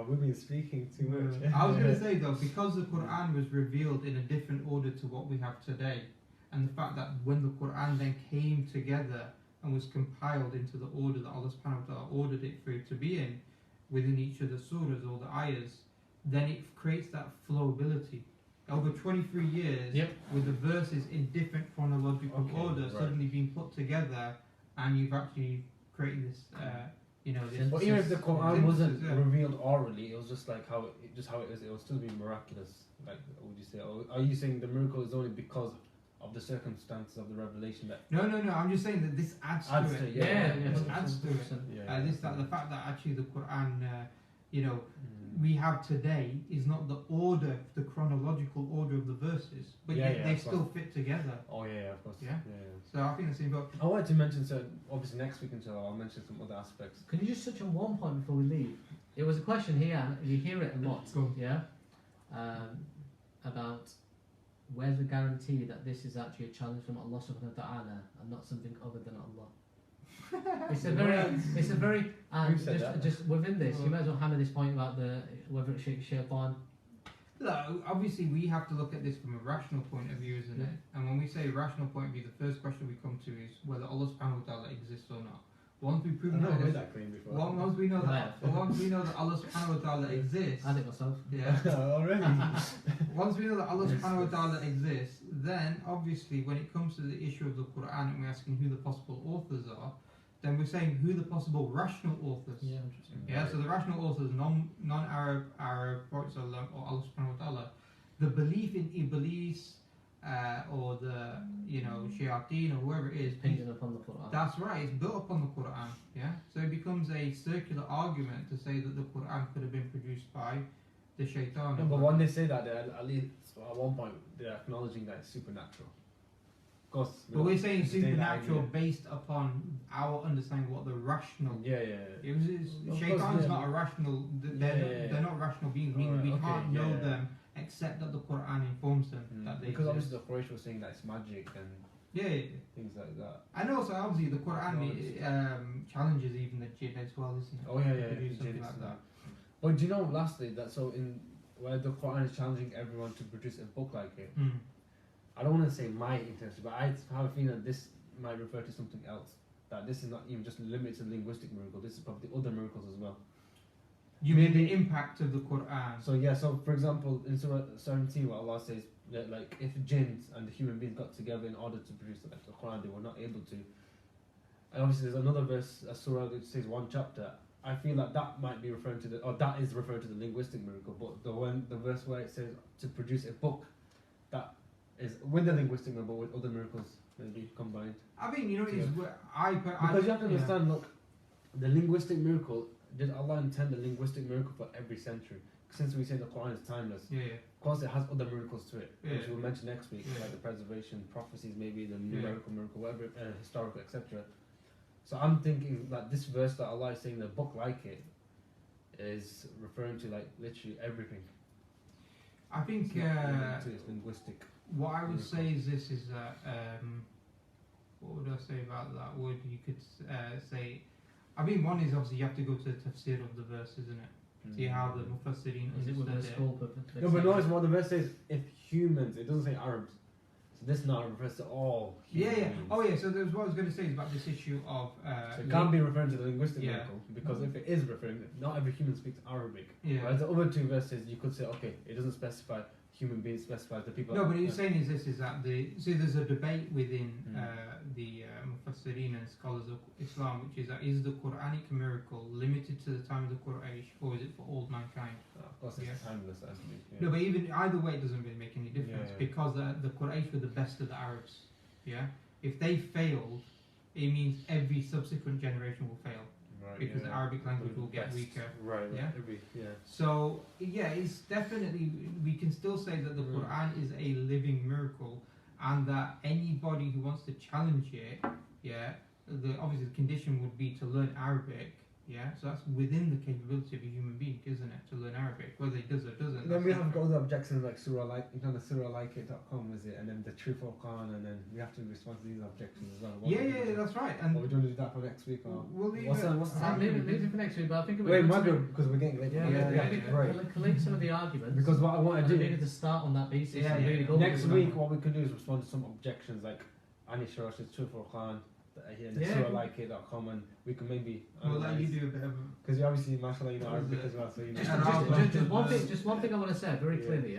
[SPEAKER 2] We've been speaking too much.
[SPEAKER 1] I was going to say though, because the Qur'an was revealed in a different order to what we have today, and the fact that when the Qur'an then came together and was compiled into the order that Allah subhanahu wa ta'ala ordered it for it to be in, within each of the surahs or the ayahs, then it creates that flowability. Over 23 years, with the verses in different chronological order suddenly being put together, and you've actually created this, this.
[SPEAKER 2] But even if the Quran wasn't revealed orally, it was just like how it is. It will still be miraculous. Like, would you say? Or are you saying the miracle is only because of the circumstances of the revelation? That
[SPEAKER 1] No. I'm just saying that this adds to it. This adds to it. The fact that actually the Quran, we have today is not the order, the chronological order of the verses, but yet they still fit together.
[SPEAKER 2] Oh yeah, of course.
[SPEAKER 1] Yeah. So I think that's important.
[SPEAKER 2] I wanted to mention, so obviously next week I'll mention some other aspects.
[SPEAKER 3] Can you just touch on one point before we leave? It was a question here, and you hear it a lot. About where's the guarantee that this is actually a challenge from Allah subhanahu wa ta'ala and not something other than Allah? It's a very just within this, you might as well hammer this point about whether it's shaitan.
[SPEAKER 1] Look, obviously we have to look at this from a rational point of view, isn't it? And when we say rational point of view, the first question we come to is whether Allah subhanahu wa ta'ala exists or not. Once we prove once we know that Allah subhanahu wa ta'ala exists,
[SPEAKER 3] I did myself.
[SPEAKER 2] Already.
[SPEAKER 1] Once we know that Allah subhanahu wa ta'ala exists, then obviously when it comes to the issue of the Quran and we're asking who the possible authors are, then we're saying who the possible rational authors. So the rational authors, non-Arab, prophets or Allah subhanahu wa ta'ala. The belief in Iblis or the shayateen or whoever it is.
[SPEAKER 3] Depending upon the Qur'an.
[SPEAKER 1] That's right, it's built upon the Qur'an, yeah? So it becomes a circular argument to say that the Qur'an could have been produced by the shaitan.
[SPEAKER 2] No, but when they say that, they're at least at one point they're acknowledging that it's supernatural. Of course.
[SPEAKER 1] But we're saying supernatural based upon our understanding what the rational. Shaitan's not a rational. They're not rational beings. Meaning we can't know them except that the Qur'an informs them that they
[SPEAKER 2] because
[SPEAKER 1] exist.
[SPEAKER 2] obviously the Quraysh was saying that it's magic and things like that.
[SPEAKER 1] And also obviously the Qur'an challenges even the jinn as well, isn't it?
[SPEAKER 2] Oh yeah,
[SPEAKER 1] To do something like that.
[SPEAKER 2] But do you know, lastly, that so in where the Qur'an is challenging everyone to produce a book like it, I don't want to say my intention, but I have a feeling that this might refer to something else. That this is not even just limited to linguistic miracle. This is probably other miracles as well.
[SPEAKER 1] You mean the impact of the Qur'an?
[SPEAKER 2] So for example, in Surah 17, what Allah says that like if jinns and the human beings got together in order to produce the Qur'an, they were not able to. And obviously, there's another verse, a surah that says one chapter. I feel like that might be referring to that is referring to the linguistic miracle. But the verse where it says to produce a book, that is with the linguistic miracle, with other miracles maybe combined.
[SPEAKER 1] I mean, you know,
[SPEAKER 2] because you have to understand. Look, the linguistic miracle. Did Allah intend a linguistic miracle for every century? Since we say the Quran is timeless, of course it has other miracles to it, which we'll mention next week, like the preservation, prophecies, maybe the numerical miracle, whatever, historical, etc. So I'm thinking that this verse that Allah is saying, the book like it, is referring to like literally everything.
[SPEAKER 1] I think
[SPEAKER 2] it's linguistic.
[SPEAKER 1] What I would say is this: is that what would I say about that? You could say. I mean, one is obviously you have to go to the tafsir of the verse, isn't it? See how the mufassirin understood it.
[SPEAKER 2] No, but notice what the verse says, if humans, it doesn't say Arabs. So this now refers to all humans.
[SPEAKER 1] Oh yeah, so there's what I was going to say is about this issue of...
[SPEAKER 2] so it can't be referring to the linguistic miracle, because if it is referring, not every human speaks Arabic. Whereas the other two verses, you could say, okay, it doesn't specify human beings, specifies the people...
[SPEAKER 1] No, but he's saying is that there's a debate within the Mufassirin and scholars of Islam, which is that is the Quranic miracle limited to the time of the Quraysh, or is it for all mankind?
[SPEAKER 2] Of course, it's timeless, actually.
[SPEAKER 1] No, but even either way, it doesn't really make any difference because the Quraysh were the best of the Arabs. If they failed, it means every subsequent generation will fail. Because the Arabic language will get weaker. So it's definitely, we can still say that the Quran is a living miracle, and that anybody who wants to challenge it, obviously the condition would be to learn Arabic. So that's within the capability of a human being, isn't it, to learn Arabic, whether he does or doesn't.
[SPEAKER 2] Then we have got other objections like surah the surahlikeit.com, is it, and then the truth of Quran, and then we have to respond to these objections as well.
[SPEAKER 1] That's right. And
[SPEAKER 2] we're going to do that for next week, or
[SPEAKER 1] we'll leave
[SPEAKER 2] what's the time?
[SPEAKER 3] Maybe for next week, but I think
[SPEAKER 2] because we're getting late.
[SPEAKER 3] Collect some of the arguments.
[SPEAKER 2] Because what I want to do
[SPEAKER 3] maybe to start on that basis.
[SPEAKER 2] Next week, what we can do is respond to some objections like Ani Sharash's truth of Quran. surahlikeit.com, and we can maybe
[SPEAKER 1] let you do a bit of
[SPEAKER 2] because you obviously mashallah you know Arabic as well, so you know.
[SPEAKER 3] Just one thing I want to say very clearly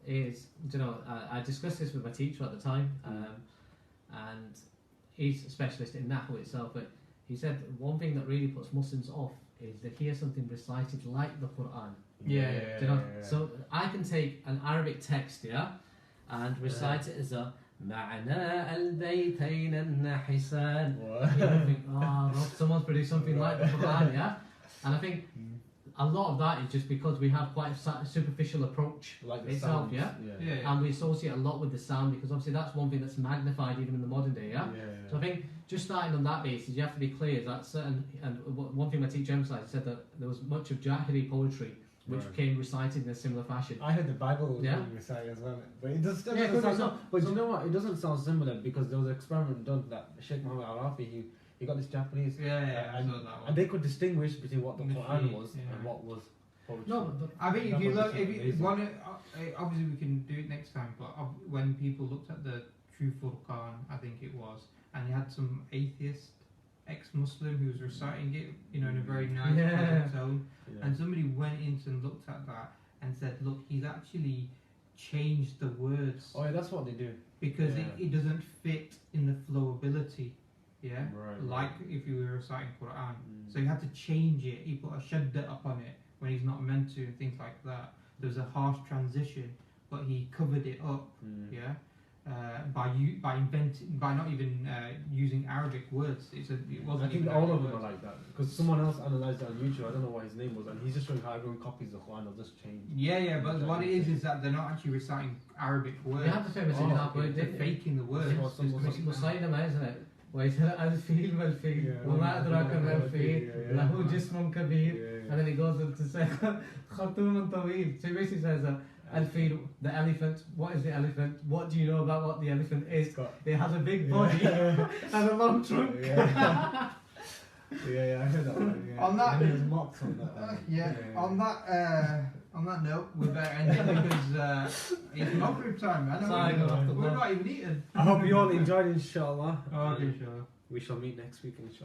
[SPEAKER 3] is I discussed this with my teacher at the time, and he's a specialist in Nahu itself, but he said one thing that really puts Muslims off is they hear something recited like the Quran. So I can take an Arabic text and recite it as a معنى البيتين النحسان. You think, someone's produced something like the Quran, and I think a lot of that is just because we have quite a superficial approach
[SPEAKER 2] like
[SPEAKER 3] itself, and we associate a lot with the sound, because obviously that's one thing that's magnified even in the modern day, So I think just starting on that basis, you have to be clear that certain, and one thing my teacher emphasised, he said that there was much of Jahili poetry which came recited in a similar fashion.
[SPEAKER 2] I heard the Bible being recited as well, but it doesn't sound. But you know what? It doesn't sound similar because there was an experiment done that Sheikh Muhammad Al-Rafi, he got this Japanese, and they could distinguish between what the Quran was and what was poetry.
[SPEAKER 1] No, but I think if you want it, obviously we can do it next time. But when people looked at the True Furqan, I think it was, and you had some atheist ex-Muslim who was reciting it, in a very nice pleasant tone, and somebody went in and looked at that and said, look, he's actually changed the words.
[SPEAKER 2] Oh yeah, that's what they do.
[SPEAKER 1] Because it doesn't fit in the flowability, like if you were reciting Quran. So he had to change it. He put a shadda upon it when he's not meant to, and things like that. There was a harsh transition, but he covered it up, by not even using Arabic words. It wasn't.
[SPEAKER 2] I think
[SPEAKER 1] even
[SPEAKER 2] all
[SPEAKER 1] Arabic
[SPEAKER 2] of them
[SPEAKER 1] words.
[SPEAKER 2] are like that because someone else analysed it on YouTube. I don't know what his name was, and he's just showing how everyone copies the Quran. They'll just change.
[SPEAKER 1] Yeah, but what it is that they're not actually reciting Arabic words.
[SPEAKER 3] You have the famous example.
[SPEAKER 1] They're faking the words.
[SPEAKER 3] Musaylama, isn't it? الفيل والفيل وما أدراك ما الفيل له جسم كبير, and then he goes on to say خرطوم طويل. So he basically says الفيل, the elephant. What is the elephant? What do you know about what the elephant is? It has a big body and a long trunk.
[SPEAKER 2] Yeah, I heard that one. Yeah.
[SPEAKER 1] On that,
[SPEAKER 2] and he was mocked on that one.
[SPEAKER 1] On that note, we better end it because it's Maghrib time. We're not even eating.
[SPEAKER 2] I hope you all enjoyed, inshallah.
[SPEAKER 1] Okay, sure.
[SPEAKER 2] We shall meet next week, inshallah.